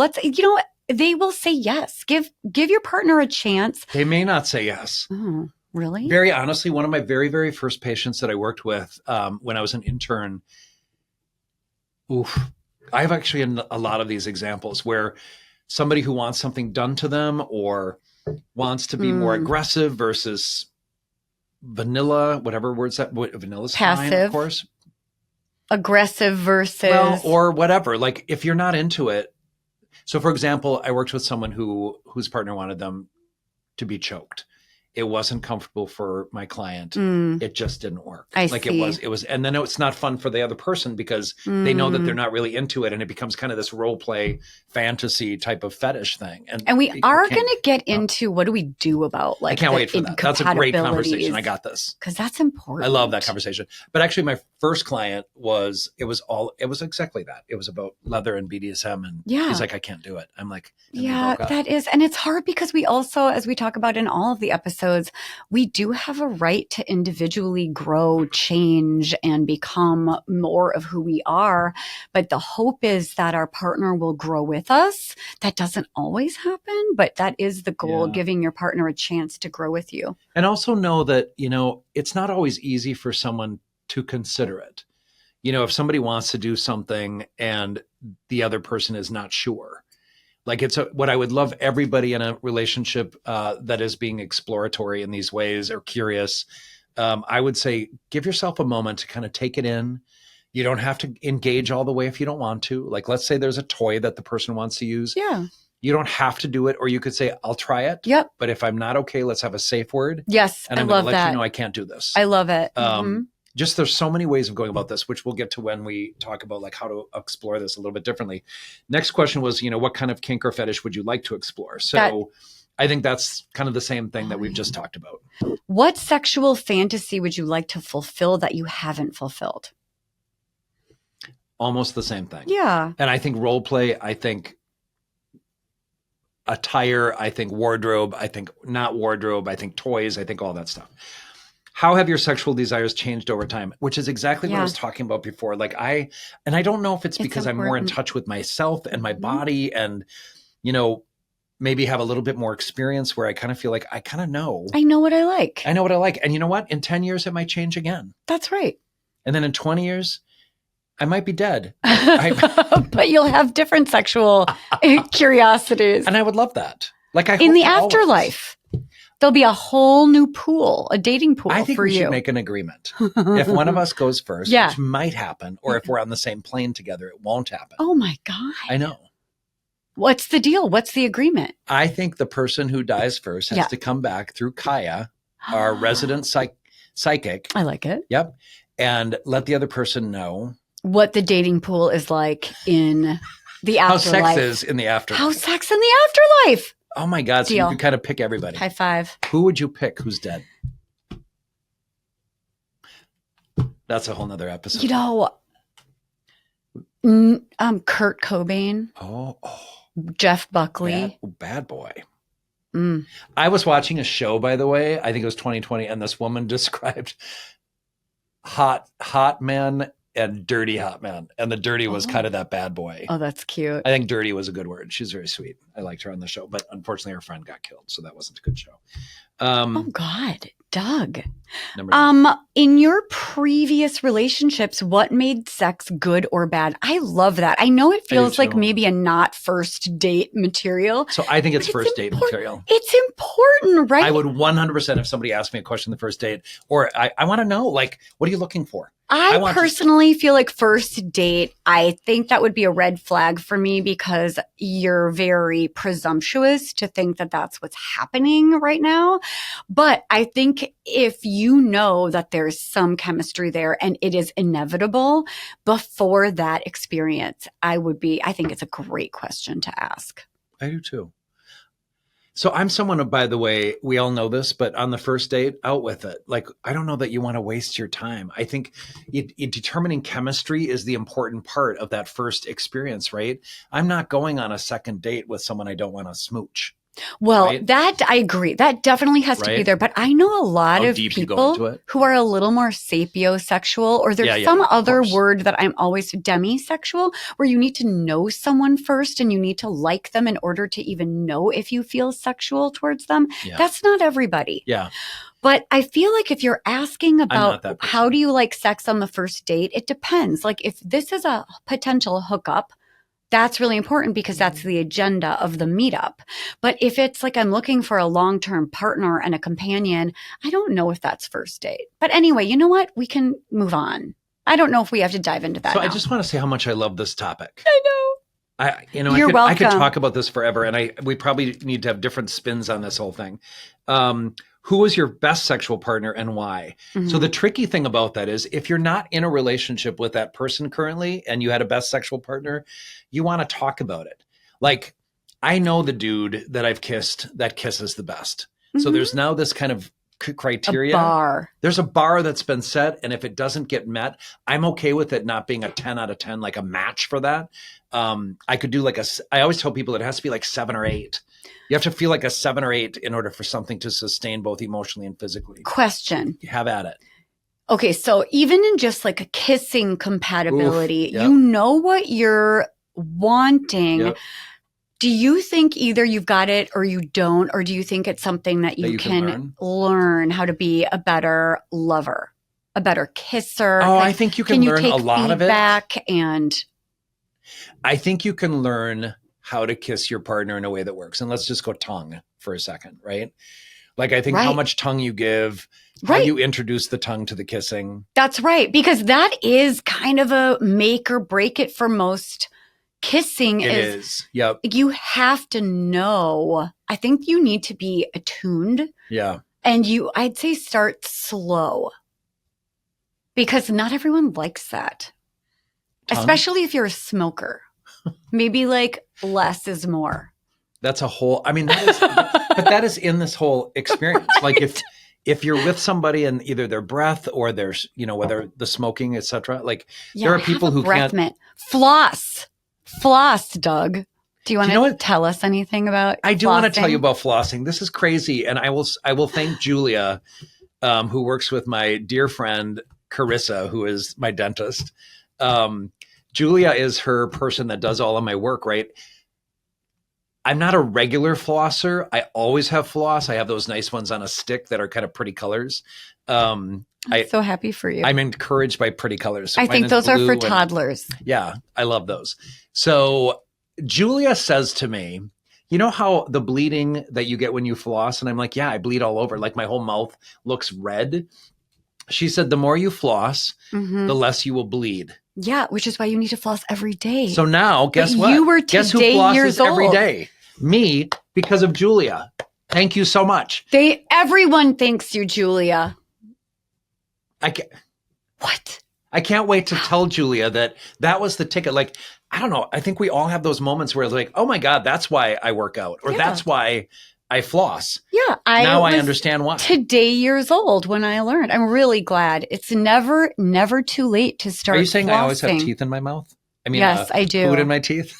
They will say yes. Give your partner a chance. They may not say yes. Oh, really? Very honestly, one of my very, very first patients that I worked with when I was an intern, I have actually a lot of these examples where somebody who wants something done to them or wants to be more aggressive versus vanilla, whatever words that, vanilla's passive, fine, of course. Aggressive versus, or whatever. Like, if you're not into it. So, for example, I worked with someone whose partner wanted them to be choked. It wasn't comfortable for my client. It just didn't work. I see. It was, and then it's not fun for the other person because they know that they're not really into it, and it becomes kind of this role play fantasy type of fetish thing. And we are going to get into what do we do about, like, I can't wait for that. That's a great conversation. I got this. Because that's important. I love that conversation. But actually, my first client was exactly that. It was about leather and BDSM, and he's like, I can't do it. I'm like, that is, and it's hard because we also, as we talk about in all of the episodes, we do have a right to individually grow, change, and become more of who we are. But the hope is that our partner will grow with us. That doesn't always happen, but that is the goal, giving your partner a chance to grow with you. And also know that, you know, it's not always easy for someone to consider it. You know, if somebody wants to do something and the other person is not sure, like, what I would love everybody in a relationship that is being exploratory in these ways or curious, I would say, give yourself a moment to kind of take it in, You don't have to engage all the way if you don't want to. Like, let's say there's a toy that the person wants to use. Yeah. You don't have to do it, or you could say, I'll try it. Yep. But if I'm not okay, let's have a safe word. Yes. And I I'm going love to let that. you know I can't do this. I love it. Mm-hmm. Just there's so many ways of going about this, which we'll get to when we talk about like how to explore this a little bit differently. Next question was, what kind of kink or fetish would you like to explore? So I think that's kind of the same thing that we've just talked about. What sexual fantasy would you like to fulfill that you haven't fulfilled? Almost the same thing. Yeah. And I think role play, I think attire, I think wardrobe, I think not wardrobe, I think toys, I think all that stuff. How have your sexual desires changed over time? Which is exactly what I was talking about before. Like I don't know if it's because I'm more in touch with myself and my body and, maybe have a little bit more experience where I kind of feel like I kind of know. I know what I like. I know what I like. And you know what? In 10 years, it might change again. That's right. And then in 20 years, I might be dead. But you'll have different sexual curiosities. And I would love that. Like in the afterlife, there'll be a whole new pool, a dating pool for you. I think we should make an agreement. If one of us goes first, which might happen, or if we're on the same plane together, it won't happen. Oh my God. I know. What's the deal? What's the agreement? I think the person who dies first has to come back through Kaya, our resident psychic. I like it. Yep. And let the other person know what the dating pool is like in the afterlife. How sex is in the afterlife. How sex in the afterlife. Oh my God. So you can kind of pick everybody. High five. Who would you pick who's dead? That's a whole nother episode. Kurt Cobain. Oh. Jeff Buckley. Bad boy. I was watching a show, by the way, I think it was 2020, and this woman described hot men and dirty hot men. And the dirty was kind of that bad boy. Oh, that's cute. I think dirty was a good word. She's very sweet. I liked her on the show, but unfortunately her friend got killed. So that wasn't a good show. Oh God, Doug. Number in your previous relationships, what made sex good or bad? I love that. I know it feels like maybe a not first date material. So I think it's first date material. It's important, right? I would 100% if somebody asked me a question on the first date, or I want to know, like, what are you looking for? I personally feel like first date, I think that would be a red flag for me because you're very presumptuous to think that that's what's happening right now. But I think if you know that there's some chemistry there and it is inevitable before that experience, I think it's a great question to ask. I do too. So I'm someone, by the way, we all know this, but on the first date, out with it. Like, I don't know that you want to waste your time. I think determining chemistry is the important part of that first experience, right? I'm not going on a second date with someone I don't want to smooch. Well, right? That I agree. That definitely has to be there. But I know a lot of people who are a little more sapiosexual, or there's some other word that I'm always demisexual, where you need to know someone first and you need to like them in order to even know if you feel sexual towards them. Yeah. That's not everybody. Yeah. But I feel like if you're asking about how do you like sex on the first date, it depends. Like if this is a potential hookup, that's really important because that's the agenda of the meetup. But if it's like I'm looking for a long-term partner and a companion, I don't know if that's first date. But anyway, you know what? We can move on. I don't know if we have to dive into that. So I just want to say how much I love this topic. I know. You're welcome. I could talk about this forever, and we probably need to have different spins on this whole thing. Who was your best sexual partner and why? Mm-hmm. So the tricky thing about that is if you're not in a relationship with that person currently and you had a best sexual partner, you want to talk about it. Like, I know the dude that I've kissed that kisses the best. Mm-hmm. So there's now this kind of criteria. A bar. There's a bar that's been set. And if it doesn't get met, I'm okay with it not being a 10 out of 10, like a match for that. I could do I always tell people it has to be like 7 or 8. You have to feel like a 7 or 8 in order for something to sustain both emotionally and physically. Question. Have at it. Okay. So even in just like a kissing compatibility, you know what you're wanting. Yep. Do you think either you've got it or you don't, or do you think it's something that you can learn how to be a better lover, a better kisser? Oh, I think you can learn a lot of it. I think you can learn how to kiss your partner in a way that works. And let's just go tongue for a second, right? Like, I think how much tongue you give, How Right. you introduce the tongue to the kissing. That's right. Because that is kind of a make or break it for most kissing. It is. Yep. You have to know. I think you need to be attuned. Yeah. And I'd say start slow. Because not everyone likes that. Tongue? Especially if you're a smoker. Maybe like less is more. That's a whole, I mean, but that is in this whole experience. Like if you're with somebody and either their breath or there's, whether the smoking, etc. Like there are people who can't. Mint. Floss, Doug. Do you want know to what? tell us anything about I do want to tell flossing? you about flossing. This is crazy. And I will thank Julia, who works with my dear friend, Carissa, who is my dentist. Julia is her person that does all of my work, right? I'm not a regular flosser. I always have floss. I have those nice ones on a stick that are kind of pretty colors. I'm so happy for you. I'm encouraged by pretty colors. So I think those are for toddlers. Yeah, I love those. So Julia says to me, you know how the bleeding that you get when you floss? And I'm like, yeah, I bleed all over. Like my whole mouth looks red. She said, the more you floss, the less you will bleed. Yeah, which is why you need to floss every day. So now, guess what? You were guess who today flosses years old. every day? Me, because of Julia. Thank you so much. Everyone thanks you, Julia. What? I can't wait to tell Julia that was the ticket. Like, I don't know. I think we all have those moments where it's like, oh my God, that's why I work out. Or that's why I floss. Yeah. Now I understand why. Today years old when I learned. I'm really glad. It's never too late to start. Are you saying flossing. I always have teeth in my mouth? I mean, yes, I do. Food in my teeth?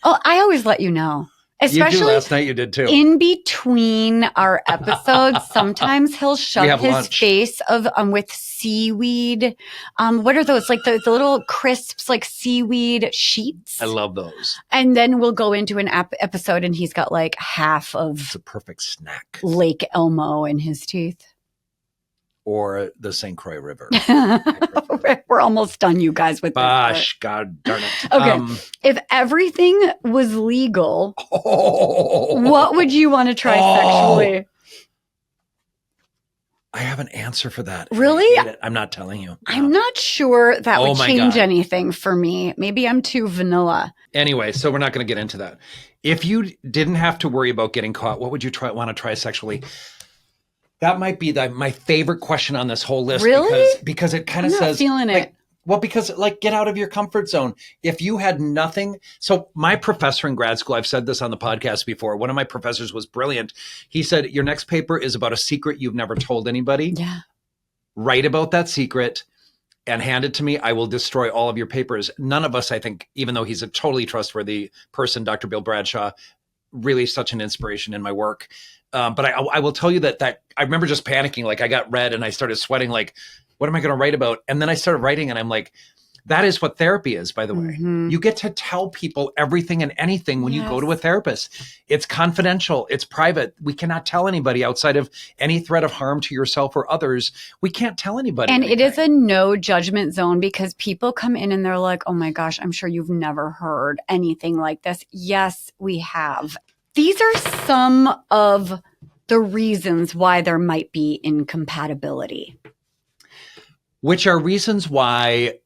Oh, I always let you know. Especially you do. Last night you did too. In between our episodes, sometimes he'll shove his lunch. face with seaweed. What are those? Like the little crisps, like seaweed sheets. I love those. And then we'll go into an episode and he's got like half of it's a perfect snack. Lake Elmo in his teeth. Or the St. Croix River. We're almost done, you guys, with Gosh, God darn it. Okay. If everything was legal, what would you want to try sexually? I have an answer for that. Really? I'm not telling you. I'm not sure that would change God. anything for me. Maybe I'm too vanilla. Anyway, so we're not going to get into that. If you didn't have to worry about getting caught, what would you want to try sexually? That might be my favorite question on this whole list. Really? Because it kind of says, I'm not feeling it. Well, because get out of your comfort zone. If you had nothing. So my professor in grad school, I've said this on the podcast before. One of my professors was brilliant. He said, your next paper is about a secret you've never told anybody. Yeah. Write about that secret and hand it to me. I will destroy all of your papers. None of us, I think, even though he's a totally trustworthy person, Dr. Bill Bradshaw, really such an inspiration in my work. But I will tell you that I remember just panicking. Like I got red and I started sweating. Like, what am I going to write about? And then I started writing and I'm like, that is what therapy is, by the way. You get to tell people everything and anything when you go to a therapist. It's confidential. It's private. We cannot tell anybody outside of any threat of harm to yourself or others. We can't tell anybody. And anything. it is a no judgment zone because people come in and they're like, oh my gosh, I'm sure you've never heard anything like this. Yes, we have. These are some of the reasons why there might be incompatibility. Which are reasons why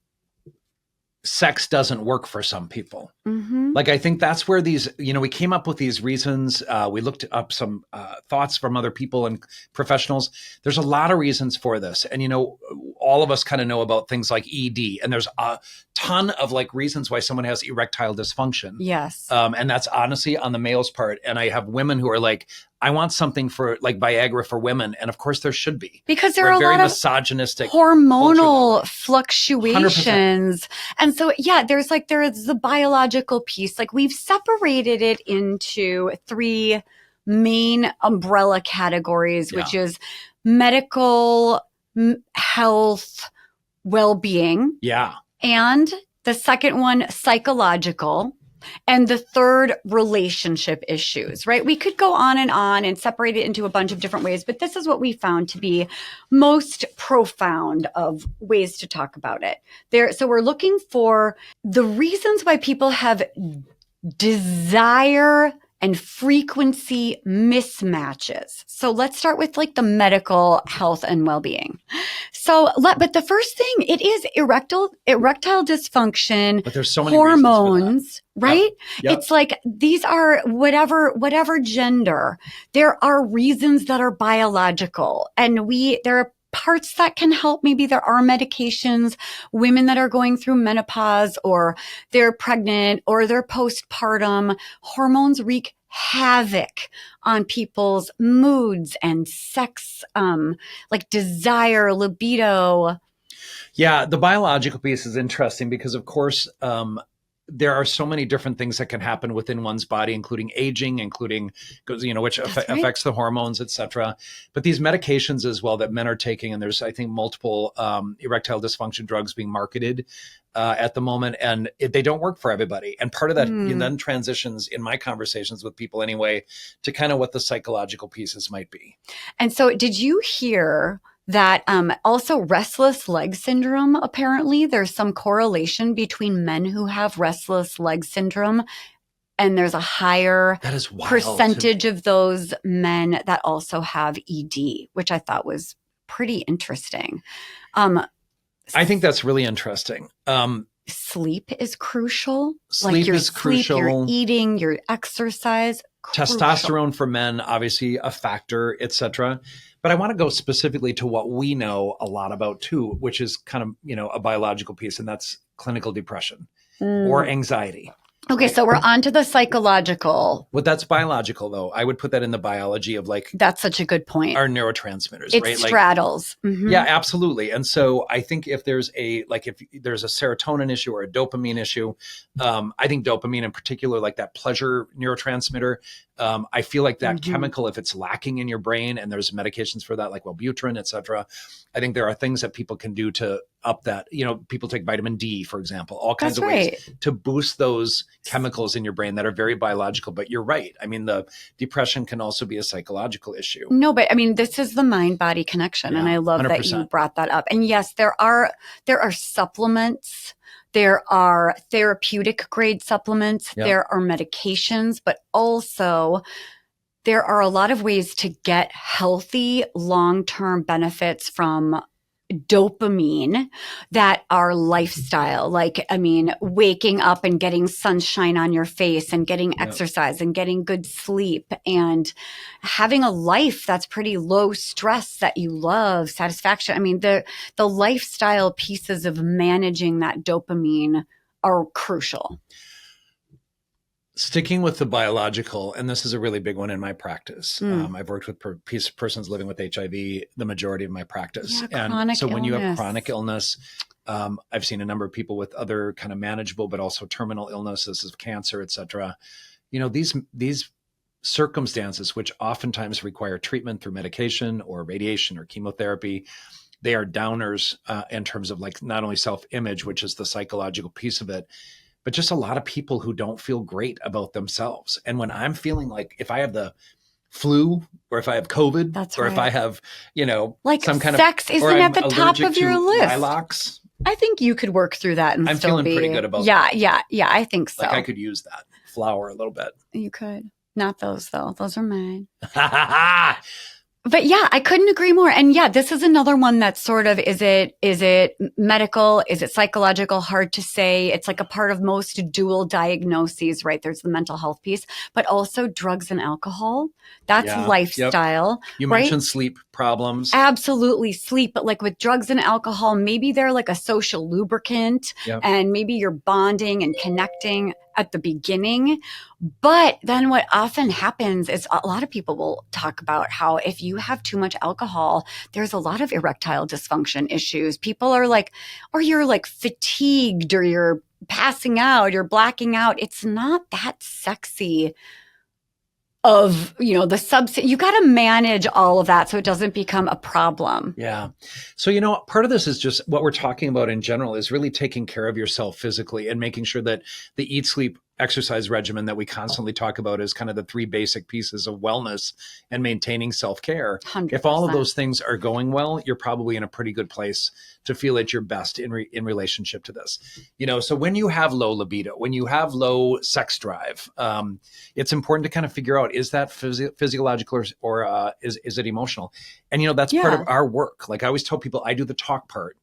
sex doesn't work for some people. Like, I think that's where these, we came up with these reasons. We looked up some thoughts from other people and professionals. There's a lot of reasons for this. And, all of us kind of know about things like ED, and there's a ton of reasons why someone has erectile dysfunction. Yes. And that's honestly on the male's part. And I have women who are like, I want something for Viagra for women. And of course there should be. Because there are a very lot of misogynistic hormonal fluctuations. 100%. And so, there is the biological piece. Like we've separated it into three main umbrella categories, which is medical, health, well-being. Yeah. And the second one, psychological. And the third, relationship issues, right? We could go on and separate it into a bunch of different ways, but this is what we found to be most profound of ways to talk about it. So we're looking for the reasons why people have desire and frequency mismatches. So let's start with like the medical health and well-being. But the first thing, it is erectile dysfunction, But there's so many hormones, right? Yep. It's like these are whatever gender. There are reasons that are biological, and there are parts that can help. Maybe there are medications, women that are going through menopause or they're pregnant or they're postpartum. Hormones wreak havoc on people's moods and sex, like desire, libido. Yeah, the biological piece is interesting because, of course, there are so many different things that can happen within one's body, including aging, which affects the hormones, et cetera. But these medications as well that men are taking, and there's, I think, multiple erectile dysfunction drugs being marketed at the moment, and they don't work for everybody. And part of that then transitions in my conversations with people anyway to kind of what the psychological pieces might be. And so did you hear that also restless leg syndrome, apparently there's some correlation between men who have restless leg syndrome, and there's a higher percentage of those men that also have ED, which I thought was pretty interesting. I think that's really interesting. Sleep is crucial. Sleep is crucial. Your eating, your exercise. Crucial. Testosterone for men, obviously a factor, et cetera. But I want to go specifically to what we know a lot about too, which is kind of, a biological piece, and that's clinical depression or anxiety. Okay, so we're on to the psychological. Well, that's biological, though. I would put that in the biology of That's such a good point. Our neurotransmitters, it right? Straddles. Yeah, absolutely. And so I think if there's a serotonin issue or a dopamine issue, I think dopamine in particular, like that pleasure neurotransmitter, I feel like that chemical, if it's lacking in your brain, and there's medications for that, like Wellbutrin, et cetera, I think there are things that people can do to up that. People take vitamin D, for example, all kinds of ways to boost those chemicals in your brain that are very biological. But you're right. I mean, the depression can also be a psychological issue. No, but I mean, this is the mind-body connection. Yeah, and I love 100%. That you brought that up. And yes, there are supplements. There are therapeutic grade supplements. Yep. There are medications, but also there are a lot of ways to get healthy long-term benefits from dopamine that are lifestyle. Waking up and getting sunshine on your face and getting exercise and getting good sleep and having a life that's pretty low stress that you love, satisfaction. I mean, the lifestyle pieces of managing that dopamine are crucial. Sticking with the biological, and this is a really big one in my practice. I've worked with persons living with HIV the majority of my practice. Yeah, and so when you have chronic illness, I've seen a number of people with other kind of manageable, but also terminal illnesses of cancer, et cetera. These circumstances, which oftentimes require treatment through medication or radiation or chemotherapy, they are downers in terms of not only self-image, which is the psychological piece of it, but just a lot of people who don't feel great about themselves. And when I'm feeling like if I have the flu or if I have COVID or if I have, some kind sex of isn't at the top of your list. Lilacs, I think you could work through that and I'm still feeling pretty good about that. Yeah, I think so. I could use that flour a little bit. You could. Not those though. Those are mine. But yeah, I couldn't agree more. And yeah, this is another one that's sort of, is it medical? Is it psychological? Hard to say. It's like a part of most dual diagnoses, right? There's the mental health piece, but also drugs and alcohol. That's lifestyle. Yep. You mentioned sleep problems. Absolutely sleep. But with drugs and alcohol, maybe they're like a social lubricant and maybe you're bonding and connecting at the beginning. But then what often happens is a lot of people will talk about how if you have too much alcohol, there's a lot of erectile dysfunction issues. People are or you're fatigued or you're passing out, you're blacking out. It's not that sexy of, the substance. You got to manage all of that so it doesn't become a problem. Yeah. So, part of this is just what we're talking about in general is really taking care of yourself physically and making sure that the eat, sleep, exercise regimen that we constantly talk about as kind of the three basic pieces of wellness and maintaining self-care. 100%. If all of those things are going well, you're probably in a pretty good place to feel at your best in relationship to this. So when you have low libido, when you have low sex drive, it's important to kind of figure out, is that physiological or is it emotional? And that's part of our work. Like I always tell people, I do the talk part.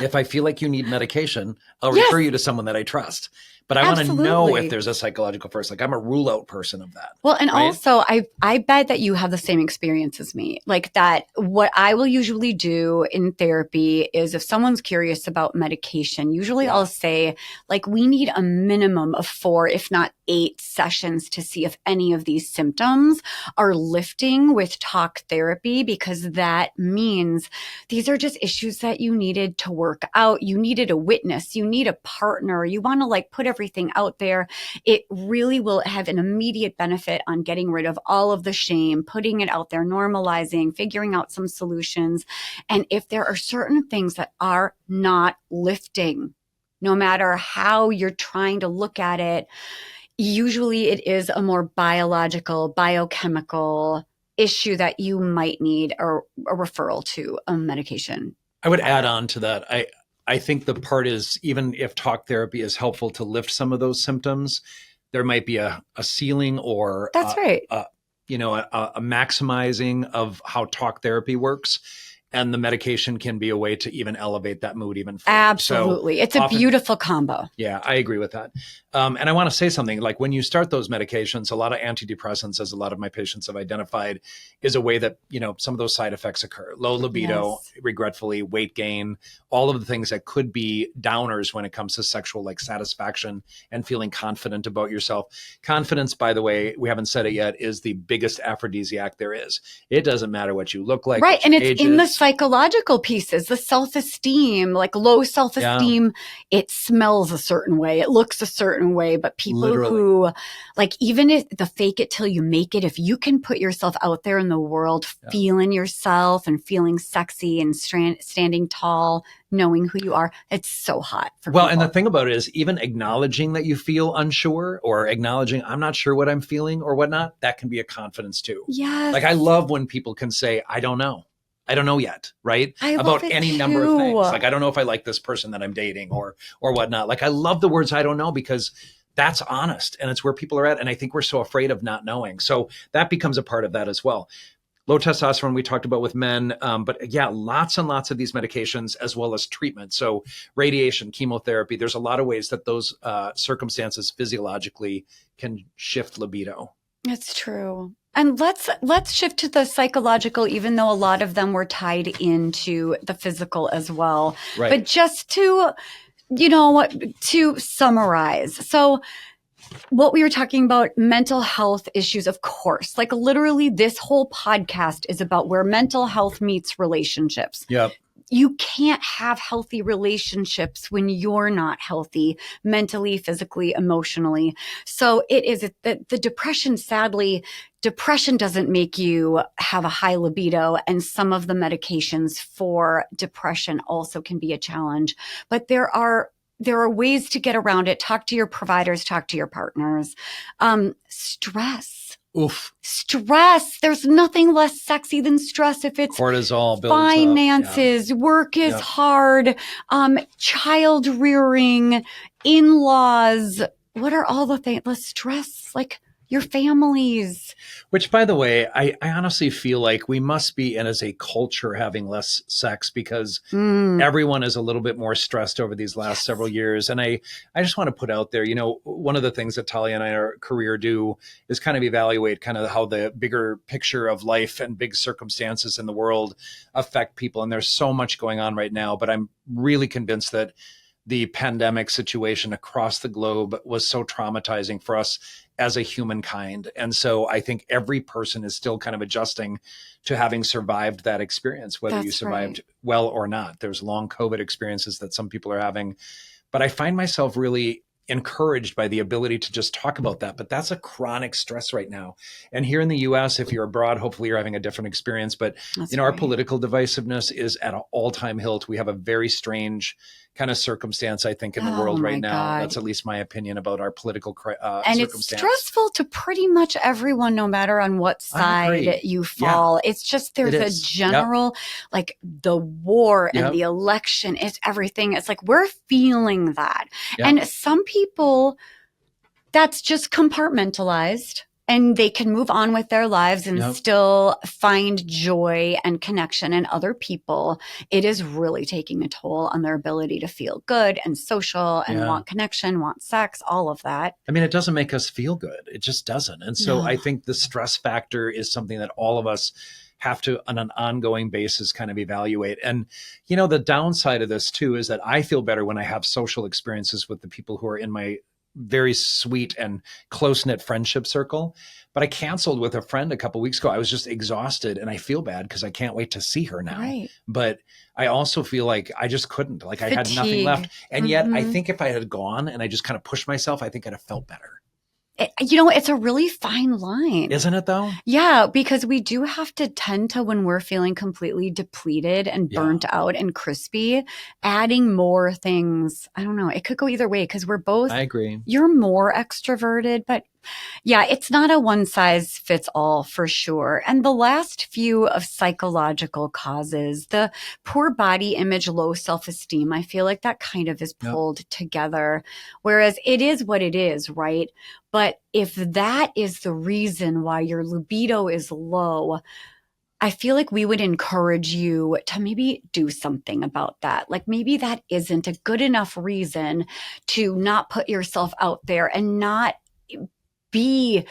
If I feel like you need medication, I'll refer you to someone that I trust. But I want to know if there's a psychological first. Like I'm a rule out person of that. Well, and also I bet that you have the same experience as me. Like that, what I will usually do in therapy is if someone's curious about medication, usually I'll say like, we need a minimum of 4, if not 8 sessions to see if any of these symptoms are lifting with talk therapy, because that means these are just issues that you needed to work out. You needed a witness. You need a partner. You want to like put everything out there. It really will have an immediate benefit on getting rid of all of the shame, putting it out there, normalizing, figuring out some solutions. And if there are certain things that are not lifting, no matter how you're trying to look at it, usually it is a more biological, biochemical issue that you might need a referral to a medication. I would add on to that. I think the part is, even if talk therapy is helpful to lift some of those symptoms, there might be a ceiling or that's right. A maximizing of how talk therapy works. And the medication can be a way to even elevate that mood even further. Absolutely. It's a beautiful combo. Yeah, I agree with that. And I want to say something, like when you start those medications, a lot of antidepressants, as a lot of my patients have identified, is a way that, some of those side effects occur. Low libido, regretfully, weight gain, all of the things that could be downers when it comes to sexual like satisfaction and feeling confident about yourself. Confidence, by the way, we haven't said it yet, is the biggest aphrodisiac there is. It doesn't matter what you look like. Right. And it's in the psychological pieces, the self-esteem, like low self-esteem, it smells a certain way, it looks a certain way, but people who like, even if the fake it till you make it, if you can put yourself out there in the world, feeling yourself and feeling sexy and standing tall, knowing who you are, it's so hot for people. And the thing about it is, even acknowledging that you feel unsure or acknowledging I'm not sure what I'm feeling or whatnot, that can be a confidence too. Yes. Like I love when people can say, I don't know yet, right? About any number of things. Like, I don't know if I like this person that I'm dating or whatnot. Like, I love the words I don't know, because that's honest and it's where people are at. And I think we're so afraid of not knowing. So that becomes a part of that as well. Low testosterone, we talked about with men, but lots and lots of these medications, as well as treatment. So radiation, chemotherapy, there's a lot of ways that those circumstances physiologically can shift libido. It's true. And let's shift to the psychological, even though a lot of them were tied into the physical as well. Right. But just to, to summarize. So what we were talking about, mental health issues, of course, like literally this whole podcast is about where mental health meets relationships. Yep. You can't have healthy relationships when you're not healthy mentally, physically, emotionally. So it is the depression, sadly, depression doesn't make you have a high libido, and some of the medications for depression also can be a challenge. But there are ways to get around it. Talk to your providers, talk to your partners. Stress. Oof. Stress. There's nothing less sexy than stress. If it's cortisol, builds finances, work is hard, child rearing, in-laws. What are all the things? The stress, like your families. Which, by the way, I honestly feel like we must be, and as a culture, having less sex, because everyone is a little bit more stressed over these last several years. And I just want to put out there, one of the things that Talia and I, our career, do is kind of evaluate kind of how the bigger picture of life and big circumstances in the world affect people. And there's so much going on right now, but I'm really convinced that the pandemic situation across the globe was so traumatizing for us as a humankind. And so I think every person is still kind of adjusting to having survived that experience, whether you survived well or not. There's long COVID experiences that some people are having, but I find myself really encouraged by the ability to just talk about that. But that's a chronic stress right now. And here in the US, if you're abroad, hopefully you're having a different experience. But our political divisiveness is at an all-time hilt. We have a very strange kind of circumstance, I think, in the Oh world my right now. God. That's at least my opinion about our political And it's circumstance. stressful to pretty much everyone, no matter on what I agree. side you fall. It's just there's It a is. general, like the war and Yep. the election, it's everything. It's like we're feeling that. Yep. And some people, that's just compartmentalized. And they can move on with their lives and Yep. still find joy and connection. And other people, it is really taking a toll on their ability to feel good and social and Yeah. want connection, want sex, all of that. I mean, it doesn't make us feel good. It just doesn't. And so No. I think the stress factor is something that all of us have to, on an ongoing basis, kind of evaluate. And, you know, the downside of this too is that I feel better when I have social experiences with the people who are in my very sweet and close-knit friendship circle. But I canceled with a friend a couple of weeks ago. I was just exhausted, and I feel bad because I can't wait to see her now. Right. But I also feel like I just couldn't. Like I had nothing Fatigue. left. And yet I Mhm. think if I had gone and I just kind of pushed myself, I think I'd have felt better. You know, it's a really fine line. Isn't it though? Yeah, because we do have to tend to, when we're feeling completely depleted and Yeah. burnt out and crispy, adding more things. I don't know. It could go either way because we're both, I agree. you're more extroverted, but yeah, it's not a one size fits all for sure. And the last few of psychological causes, the poor body image, low self-esteem, I feel like that kind of is pulled together. Whereas it is what it is, right? But if that is the reason why your libido is low, I feel like we would encourage you to maybe do something about that. Like maybe that isn't a good enough reason to not put yourself out there and not be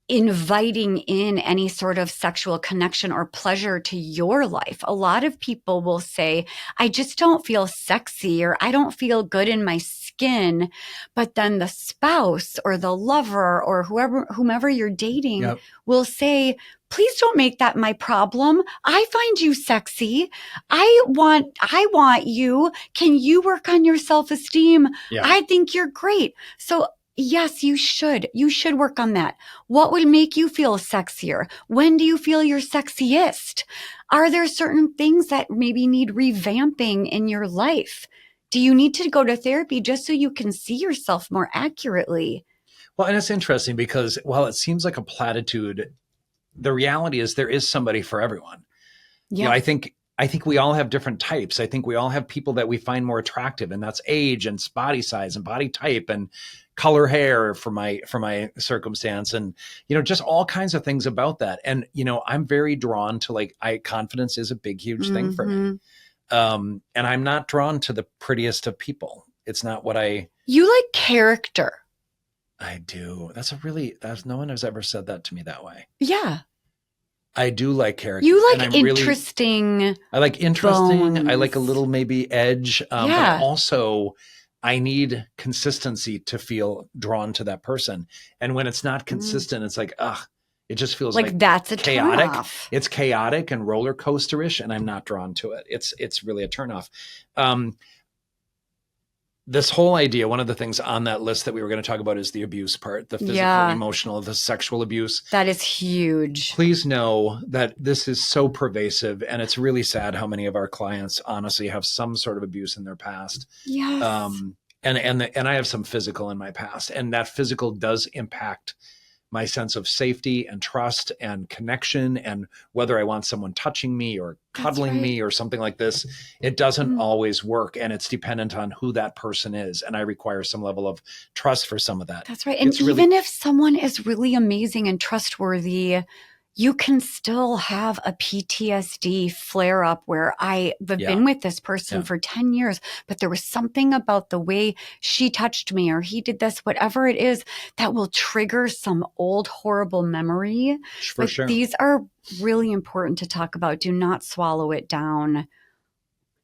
inviting in any sort of sexual connection or pleasure to your life. A lot of people will say, I just don't feel sexy or I don't feel good in my skin. But then the spouse or the lover or whomever you're dating will say, please don't make that my problem. I find you sexy. I want you. Can you work on your self-esteem? Yeah. I think you're great. So yes, you should. You should work on that. What would make you feel sexier? When do you feel your sexiest? Are there certain things that maybe need revamping in your life? Do you need to go to therapy just so you can see yourself more accurately? Well, and it's interesting because while it seems like a platitude, the reality is there is somebody for everyone. Yeah. You know, I think we all have different types. I think we all have people that we find more attractive, and that's age and body size and body type and color hair for my circumstance, and you know, just all kinds of things about that. And you know, I'm very drawn to confidence is a big, huge thing for me. And I'm not drawn to the prettiest of people. It's not what You like character. I do. That's no one has ever said that to me that way. Yeah. I do like character. You like interesting. I like interesting. bones. I like a little maybe edge. But also I need consistency to feel drawn to that person. And when it's not consistent, it's like, it just feels like that's a chaotic. turnoff. It's chaotic and roller coasterish, and I'm not drawn to it. It's really a turnoff. This whole idea, one of the things on that list that we were going to talk about is the abuse part, the physical, emotional, the sexual abuse. That is huge. Please know that this is so pervasive, and it's really sad how many of our clients honestly have some sort of abuse in their past. Yes. And I have some physical in my past, and that physical does impact my sense of safety and trust and connection, and whether I want someone touching me or cuddling me or something like this. It doesn't always work, and it's dependent on who that person is. And I require some level of trust for some of that. That's right. And even if someone is really amazing and trustworthy, you can still have a PTSD flare up where I've been with this person for 10 years, but there was something about the way she touched me or he did this, whatever it is, that will trigger some old horrible memory. For sure. These are really important to talk about. Do not swallow it down.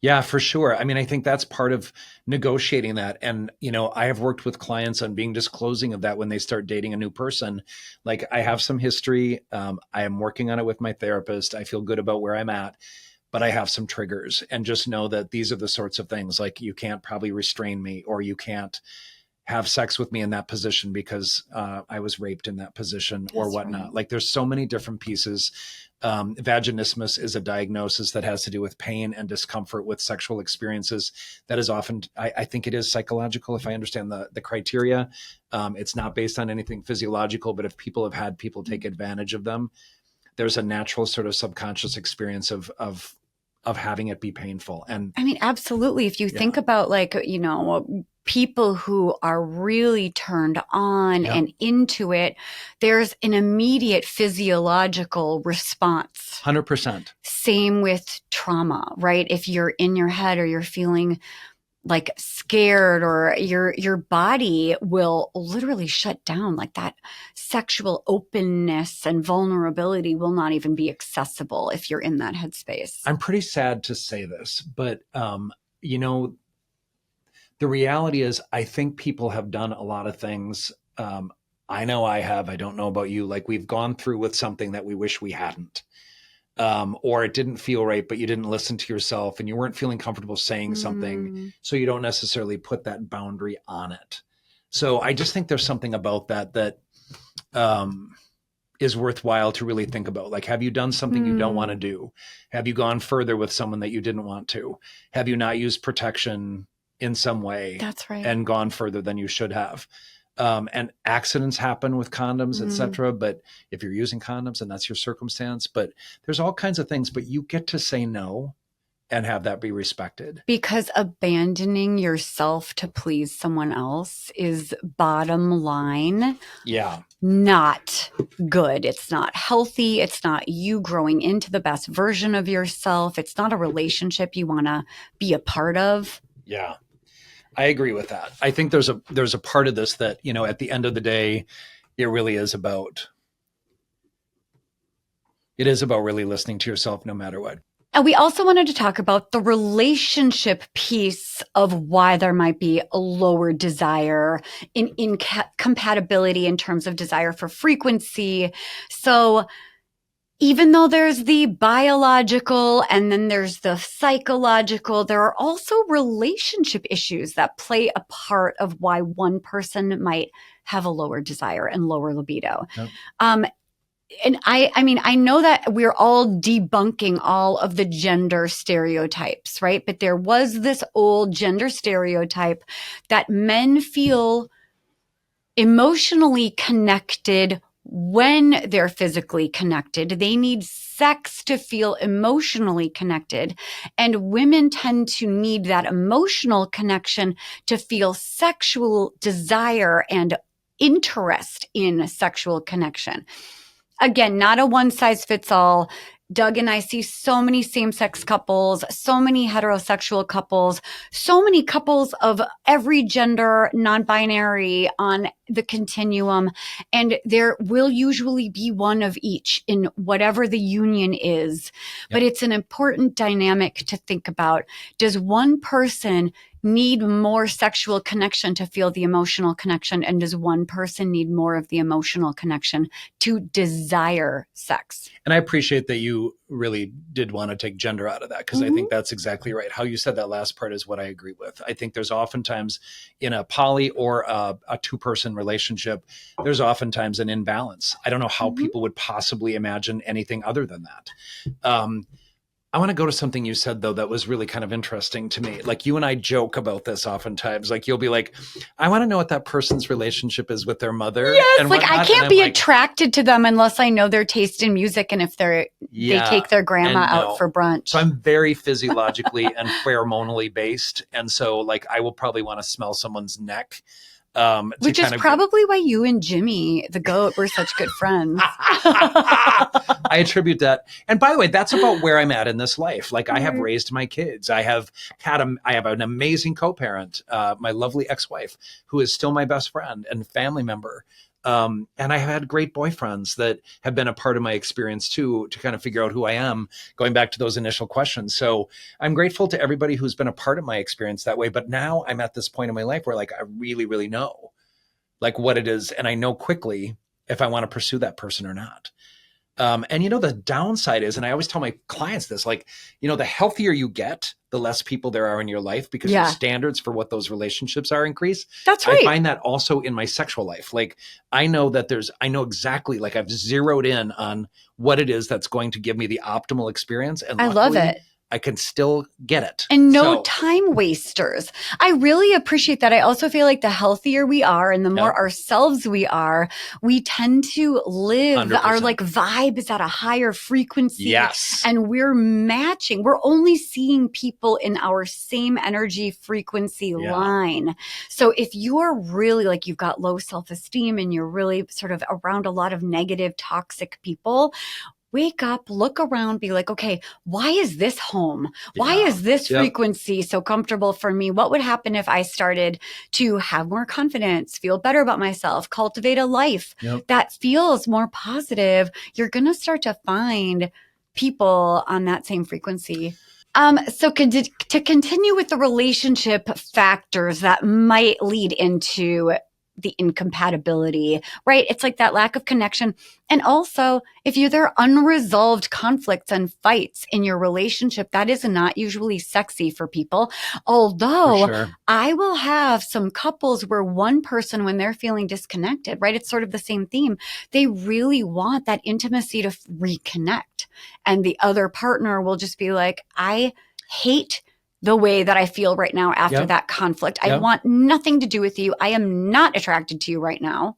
Yeah, for sure. I mean, I think that's part of negotiating that. And, you know, I have worked with clients on being disclosing of that when they start dating a new person. Like, I have some history. I am working on it with my therapist. I feel good about where I'm at, but I have some triggers, and just know that these are the sorts of things like you can't probably restrain me, or you can't have sex with me in that position because I was raped in that position or That's whatnot. right. Like there's so many different pieces. Vaginismus is a diagnosis that has to do with pain and discomfort with sexual experiences. That is often, I think it is psychological if I understand the criteria. It's not based on anything physiological, but if people have had people take advantage of them, there's a natural sort of subconscious experience of having it be painful. And I mean, absolutely. If you think about like, people who are really turned on Yeah. and into it, there's an immediate physiological response. 100%. Same with trauma, right? If you're in your head or you're feeling like scared, or your body will literally shut down. Like that sexual openness and vulnerability will not even be accessible if you're in that headspace. I'm pretty sad to say this, but the reality is I think people have done a lot of things. I know I have. I don't know about you. Like we've gone through with something that we wish we hadn't. Or it didn't feel right, but you didn't listen to yourself and you weren't feeling comfortable saying something. So you don't necessarily put that boundary on it. So I just think there's something about that is worthwhile to really think about. Like, have you done something you don't want to do? Have you gone further with someone that you didn't want to? Have you not used protection in some way? That's right. And gone further than you should have? And accidents happen with condoms, etc. But if you're using condoms and that's your circumstance, but there's all kinds of things, but you get to say no and have that be respected. Because abandoning yourself to please someone else is, bottom line, not good. It's not healthy. It's not you growing into the best version of yourself. It's not a relationship you want to be a part of. Yeah. I agree with that. I think there's a part of this that, at the end of the day, it really is about really listening to yourself no matter what. And we also wanted to talk about the relationship piece of why there might be a lower desire in compatibility in terms of desire for frequency. So even though there's the biological and then there's the psychological, there are also relationship issues that play a part of why one person might have a lower desire and lower libido. Yep. And I mean, I know that we're all debunking all of the gender stereotypes, right? But there was this old gender stereotype that men feel emotionally connected when they're physically connected. They need sex to feel emotionally connected. And women tend to need that emotional connection to feel sexual desire and interest in sexual connection. Again, not a one size fits all. Doug and I see so many same-sex couples, so many heterosexual couples, so many couples of every gender, non-binary on the continuum. And there will usually be one of each in whatever the union is. Yep. But it's an important dynamic to think about. Does one person need more sexual connection to feel the emotional connection? And does one person need more of the emotional connection to desire sex? And I appreciate that you really did want to take gender out of that, because I think that's exactly right. How you said that last part is what I agree with. I think there's oftentimes in a poly or a two-person relationship, there's oftentimes an imbalance. I don't know how people would possibly imagine anything other than that. I want to go to something you said, though, that was really kind of interesting to me. Like you and I joke about this oftentimes. Like you'll be like, I want to know what that person's relationship is with their mother. Yes, and like I can't be attracted to them unless I know their taste in music and if they take their grandma out for brunch. So I'm very physiologically and pheromonally based. And so like I will probably want to smell someone's neck. Which is probably why you and Jimmy, the goat, were such good friends. I attribute that. And by the way, that's about where I'm at in this life. Like I have raised my kids. I have an amazing co-parent, my lovely ex-wife, who is still my best friend and family member. And I have had great boyfriends that have been a part of my experience too, to kind of figure out who I am, going back to those initial questions. So I'm grateful to everybody who's been a part of my experience that way. But now I'm at this point in my life where like, I really, really know like what it is. And I know quickly if I want to pursue that person or not. And the downside is, and I always tell my clients this, like, the healthier you get, the less people there are in your life, because Yeah. your standards for what those relationships are increase. That's I right. find that also in my sexual life. Like, I know exactly, like, I've zeroed in on what it is that's going to give me the optimal experience. And I love luckily, it. I can still get it. And no So, time wasters. I really appreciate that. I also feel like the healthier we are and the more Yep. ourselves we are, we tend to live 100%. our like vibe is at a higher frequency. Yes. And we're matching. We're only seeing people in our same energy frequency Yeah. line. So if you're really like you've got low self-esteem and you're really sort of around a lot of negative, toxic people, wake up, look around, be like, okay, why is this home? Why Yeah. is this Yep. frequency so comfortable for me? What would happen if I started to have more confidence, feel better about myself, cultivate a life Yep. that feels more positive? You're going to start to find people on that same frequency. So to continue with the relationship factors that might lead into the incompatibility, right? It's like that lack of connection. And also, if there are unresolved conflicts and fights in your relationship, that is not usually sexy for people. Although For sure. I will have some couples where one person, when they're feeling disconnected, right? It's sort of the same theme. They really want that intimacy to reconnect. And the other partner will just be like, I hate the way that I feel right now after Yep. that conflict. I Yep. want nothing to do with you. I am not attracted to you right now.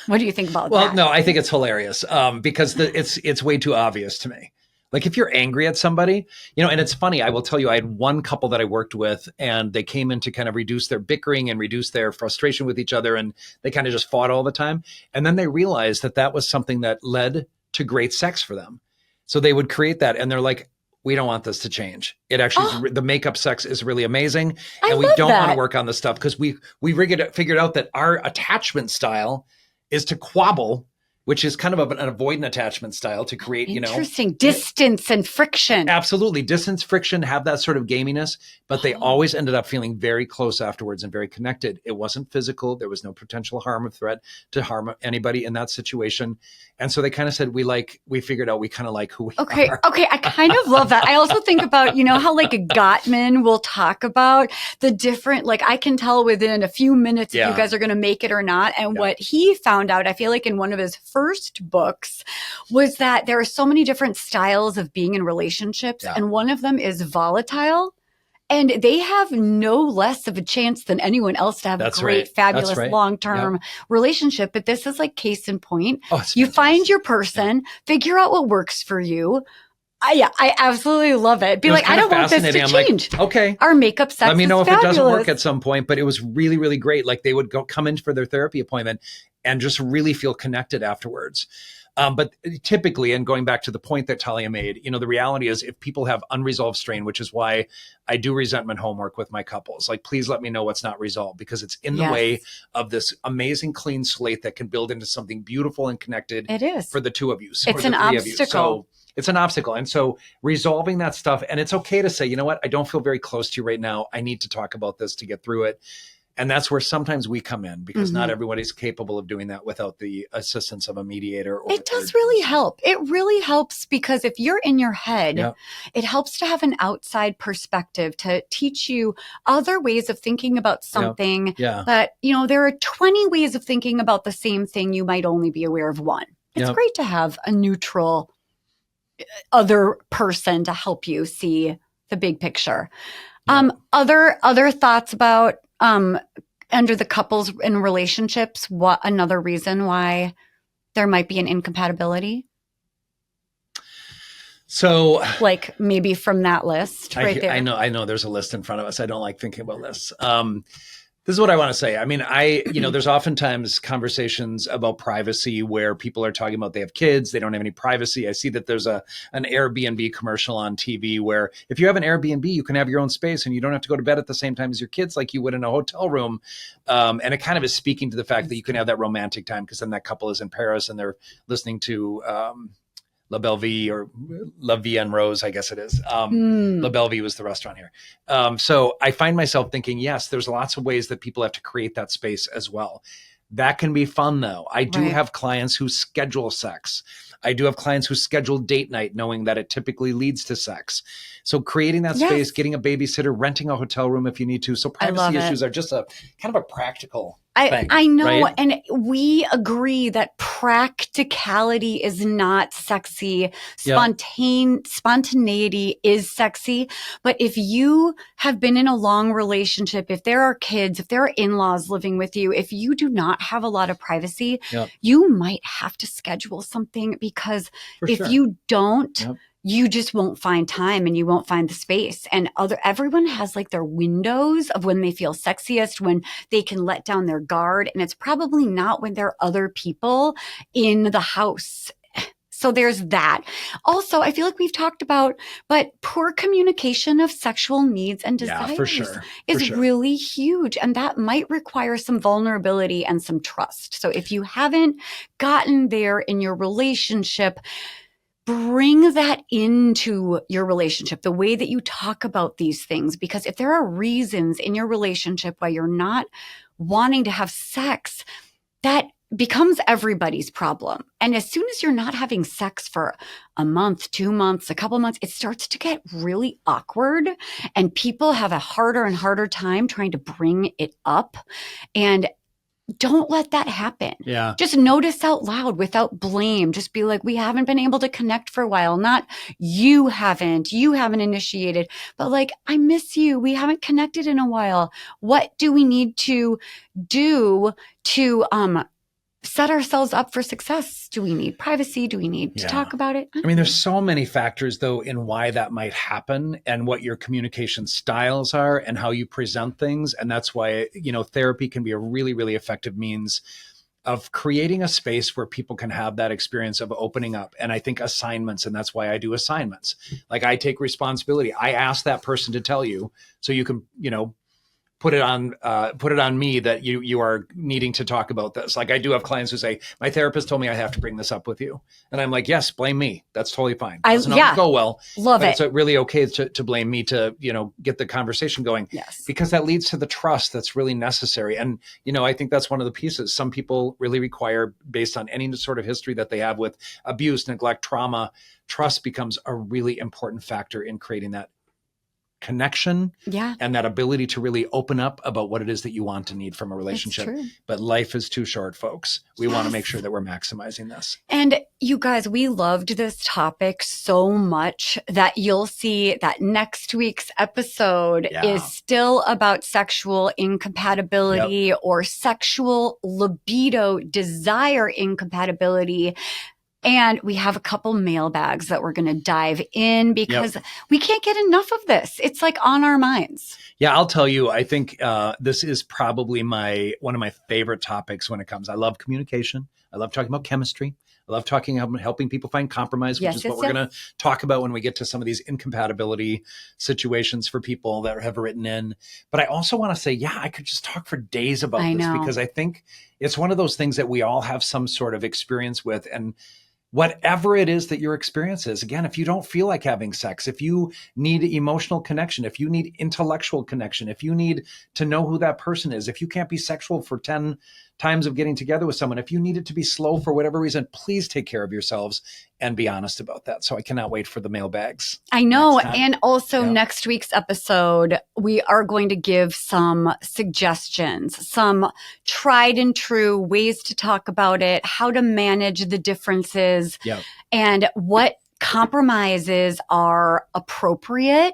What do you think about that? Well, no, I think it's hilarious because it's way too obvious to me. Like, if you're angry at somebody, and it's funny, I will tell you, I had one couple that I worked with, and they came in to kind of reduce their bickering and reduce their frustration with each other. And they kind of just fought all the time. And then they realized that was something that led to great sex for them. So they would create that, and they're like, we don't want this to change. It actually, the makeup sex is really amazing. And we don't want to work on this stuff because we figured out that our attachment style is to quabble, which is kind of an avoidant attachment style to create, interesting distance and friction. Absolutely. Distance, friction, have that sort of gaminess, but they always ended up feeling very close afterwards and very connected. It wasn't physical. There was no potential harm or threat to harm anybody in that situation. And so they kind of said, we figured out we kind of like who we are. Okay. I kind of love that. I also think about, how like Gottman will talk about the different, like I can tell within a few minutes if you guys are going to make it or not. And what he found out, I feel like in one of his first books, was that there are so many different styles of being in relationships. And one of them is volatile. And they have no less of a chance than anyone else to have a great, fabulous, long-term relationship. But this is like case in point. You find your person, figure out what works for you. I absolutely love it. Be like, I don't want this to change. Like, okay. Our makeup sex Let me know if fabulous. It doesn't work at some point. But it was really, really great. Like, they would come in for their therapy appointment and just really feel connected afterwards. But typically, and going back to the point that Talia made, the reality is if people have unresolved strain, which is why I do resentment homework with my couples, like, please let me know what's not resolved, because it's in the way of this amazing clean slate that can build into something beautiful and connected. It is. For the two of you. It's an obstacle. So it's an obstacle. And so resolving that stuff, and it's okay to say, you know what, I don't feel very close to you right now. I need to talk about this to get through it. And that's where sometimes we come in, because not everybody's capable of doing that without the assistance of a mediator. It does really help. It really helps, because if you're in your head, it helps to have an outside perspective to teach you other ways of thinking about something that, there are 20 ways of thinking about the same thing. You might only be aware of one. It's great to have a neutral other person to help you see the big picture. Other thoughts about under the couples in relationships, what another reason why there might be an incompatibility? So, like, maybe from that list right there. I know there's a list in front of us. I don't like thinking about lists. This is what I want to say. I mean, there's oftentimes conversations about privacy where people are talking about they have kids, they don't have any privacy. I see that there's an Airbnb commercial on TV where if you have an Airbnb, you can have your own space and you don't have to go to bed at the same time as your kids like you would in a hotel room. And it kind of is speaking to the fact that you can have that romantic time, because then that couple is in Paris and they're listening to La Belle Vie, or La Vie en Rose, I guess it is. La Belle Vie was the restaurant here. So I find myself thinking, yes, there's lots of ways that people have to create that space as well. That can be fun, though. I do have clients who schedule sex. I do have clients who schedule date night knowing that it typically leads to sex. So creating that Yes. space, getting a babysitter, renting a hotel room if you need to. So privacy issues are just a kind of a practical thing. I know. Right? And we agree that practicality is not sexy. Spontaneity is sexy. But if you have been in a long relationship, if there are kids, if there are in-laws living with you, if you do not have a lot of privacy, you might have to schedule something, because you don't, you just won't find time and you won't find the space. And everyone has like their windows of when they feel sexiest, when they can let down their guard. And it's probably not when there are other people in the house. So there's that. Also, I feel like we've talked about, but poor communication of sexual needs and desires is really huge. And that might require some vulnerability and some trust. So if you haven't gotten there in your relationship, bring that into your relationship, the way that you talk about these things. Because if there are reasons in your relationship why you're not wanting to have sex, that becomes everybody's problem. And as soon as you're not having sex for a month, 2 months, a couple months, it starts to get really awkward, and people have a harder and harder time trying to bring it up. And don't let that happen. Just notice out loud without blame. Just be like, we haven't been able to connect for a while. Not you haven't initiated, but like, I miss you. We haven't connected in a while. What do we need to do to set ourselves up for success? Do we need privacy? Do we need to talk about it? I mean, there's so many factors, though, in why that might happen and what your communication styles are and how you present things. And that's why, therapy can be a really, really effective means of creating a space where people can have that experience of opening up. And I think assignments, and that's why I do assignments. Like, I take responsibility. I ask that person to tell you, so you can, put it on me that you are needing to talk about this. Like, I do have clients who say, my therapist told me I have to bring this up with you. And I'm like, yes, blame me. That's totally fine. Doesn't always go well. Love it. It's really okay to blame me to, get the conversation going. Yes. Because that leads to the trust that's really necessary. And, I think that's one of the pieces some people really require, based on any sort of history that they have with abuse, neglect, trauma. Trust becomes a really important factor in creating that connection and that ability to really open up about what it is that you want and need from a relationship. But life is too short, folks. We want to make sure that we're maximizing this. And you guys, we loved this topic so much that you'll see that next week's episode is still about sexual incompatibility or sexual libido desire incompatibility. And we have a couple mailbags that we're going to dive in, because we can't get enough of this. It's like on our minds. Yeah, I'll tell you, I think this is probably one of my favorite topics when it comes. I love communication. I love talking about chemistry. I love talking about helping people find compromise, which is what we're going to talk about when we get to some of these incompatibility situations for people that have written in. But I also want to say, I could just talk for days about this, because I think it's one of those things that we all have some sort of experience with. And whatever it is that your experience is, again, if you don't feel like having sex, if you need emotional connection, if you need intellectual connection, if you need to know who that person is, if you can't be sexual for 10 times of getting together with someone, if you need it to be slow for whatever reason, please take care of yourselves and be honest about that. So I cannot wait for the mailbags. I know. And also next week's episode, we are going to give some suggestions, some tried and true ways to talk about it, how to manage the differences, and what compromises are appropriate.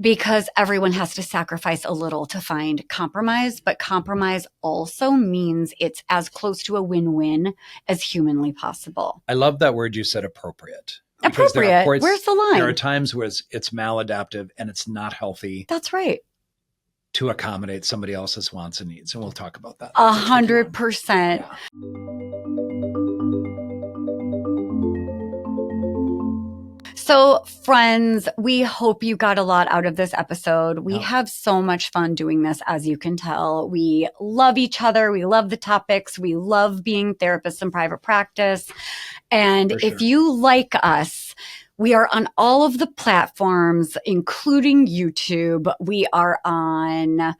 Because everyone has to sacrifice a little to find compromise, but compromise also means it's as close to a win-win as humanly possible. I love that word you said, appropriate. Appropriate. Where's the line? There are times where it's maladaptive and it's not healthy. That's right. To accommodate somebody else's wants and needs. And we'll talk about that. 100%. So friends, we hope you got a lot out of this episode. We have so much fun doing this, as you can tell. We love each other. We love the topics. We love being therapists in private practice. And if you like us, we are on all of the platforms, including YouTube. We are on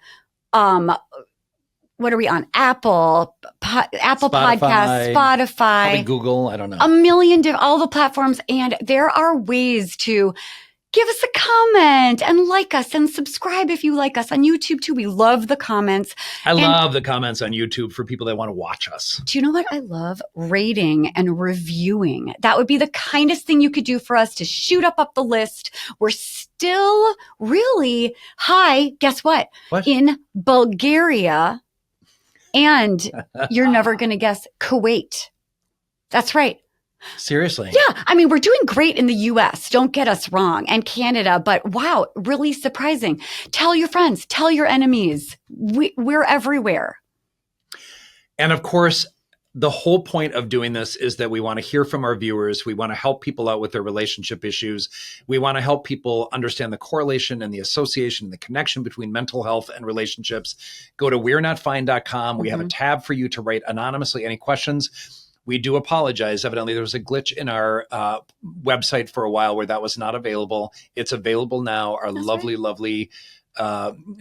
what are we on? Apple Spotify, Podcasts, probably Spotify, Google. I don't know. a million, all the platforms. And there are ways to give us a comment and like us and subscribe if you like us on YouTube too. We love the comments. I love the comments on YouTube for people that want to watch us. Do you know what I love? Rating and reviewing. That would be the kindest thing you could do for us to shoot up the list. We're still really high. Guess what? What? In Bulgaria, and you're never going to guess, Kuwait. That's right. Seriously. Yeah. I mean, we're doing great in the US. Don't get us wrong. And Canada. But wow, really surprising. Tell your friends, tell your enemies. We're everywhere. And of course, the whole point of doing this is that we want to hear from our viewers. We want to help people out with their relationship issues. We want to help people understand the correlation and the association and the connection between mental health and relationships. Go to we'renotfine.com. We have a tab for you to write anonymously any questions. We do apologize. Evidently, there was a glitch in our website for a while where that was not available. It's available now. Our lovely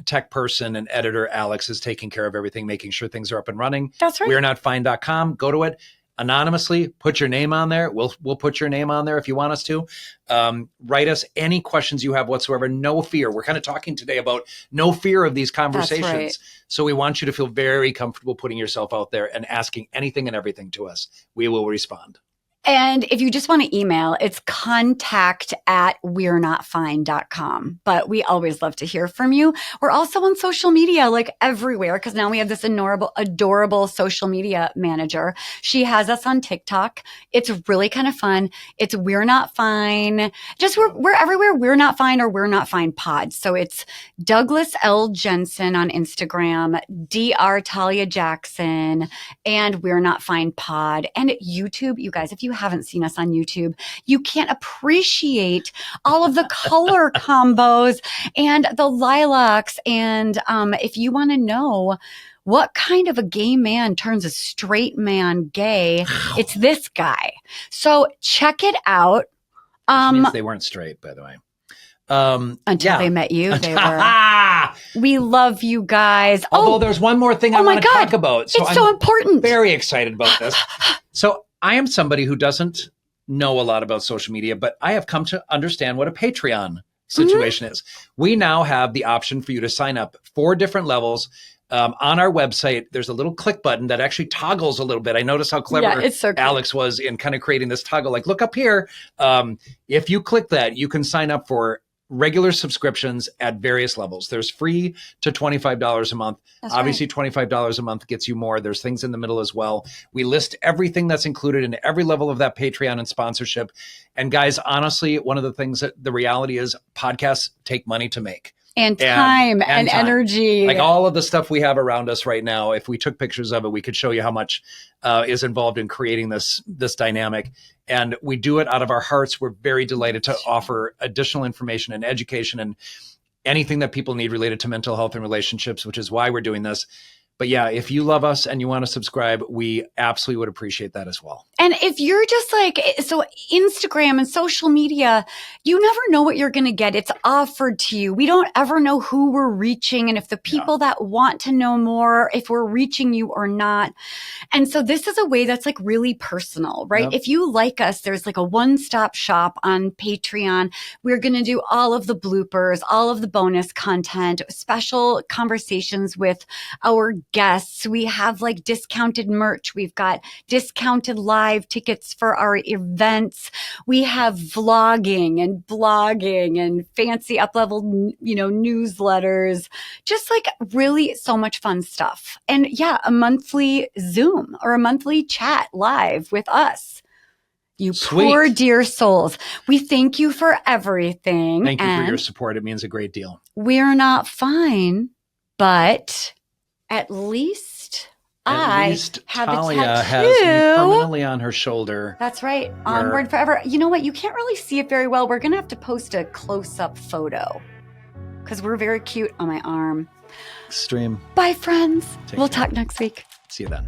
tech person and editor, Alex, is taking care of everything, making sure things are up and running. That's right. We'renotfine.com. Go to it anonymously. Put your name on there. We'll put your name on there if you want us to. Write us any questions you have whatsoever. No fear. We're kind of talking today about no fear of these conversations. That's right. So we want you to feel very comfortable putting yourself out there and asking anything and everything to us. We will respond. And if you just want to email, it's contact@we'renotfine.com. But we always love to hear from you. We're also on social media, like everywhere, because now we have this adorable social media manager. She has us on TikTok. It's really kind of fun. It's We're Not Fine. Just we're everywhere. We're Not Fine or We're Not Fine Pod. So it's Douglas L. Jensen on Instagram, Dr. Talia Jackson, and We're Not Fine Pod. And YouTube, you guys, if you haven't seen us on YouTube, you can't appreciate all of the color combos and the lilacs. And if you want to know what kind of a gay man turns a straight man gay, it's this guy. So check it out. Which means they weren't straight, by the way. Until they met you, they were. We love you guys. Although there's one more thing I want to talk about. So it's so important. Very excited about this. So I am somebody who doesn't know a lot about social media, but I have come to understand what a Patreon situation is. We now have the option for you to sign up 4 different levels. On our website, there's a little click button that actually toggles a little bit. I noticed how clever Alex was in kind of creating this toggle. Like, look up here. If you click that, you can sign up for regular subscriptions at various levels. There's free to $25 a month. That's Obviously, $25 a month gets you more. There's things in the middle as well. We list everything that's included in every level of that Patreon and sponsorship. And guys, honestly, one of the things that the reality is podcasts take money to make. And time and energy. Like all of the stuff we have around us right now, if we took pictures of it, we could show you how much is involved in creating this dynamic. And we do it out of our hearts. We're very delighted to offer additional information and education and anything that people need related to mental health and relationships, which is why we're doing this. But yeah, if you love us and you want to subscribe, we absolutely would appreciate that as well. And if you're just like, so Instagram and social media, you never know what you're going to get. It's offered to you. We don't ever know who we're reaching and if the people that want to know more, if we're reaching you or not. And so this is a way that's like really personal, right? If you like us, there's like a one-stop shop on Patreon. We're going to do all of the bloopers, all of the bonus content, special conversations with our guests. We have like discounted merch. We've got discounted live tickets for our events. We have vlogging and blogging and fancy up-level, newsletters, just like really so much fun stuff. And yeah, a monthly Zoom or a monthly chat live with us. You poor dear souls. We thank you for everything. Thank you for your support. It means a great deal. We're not fine, but at least Talia have a tattoo. Has me permanently on her shoulder. That's right. Onward forever. You know what? You can't really see it very well. We're going to have to post a close-up photo because we're very cute on my arm. Extreme. Bye, friends. Take We'll care. talk next week. See you then.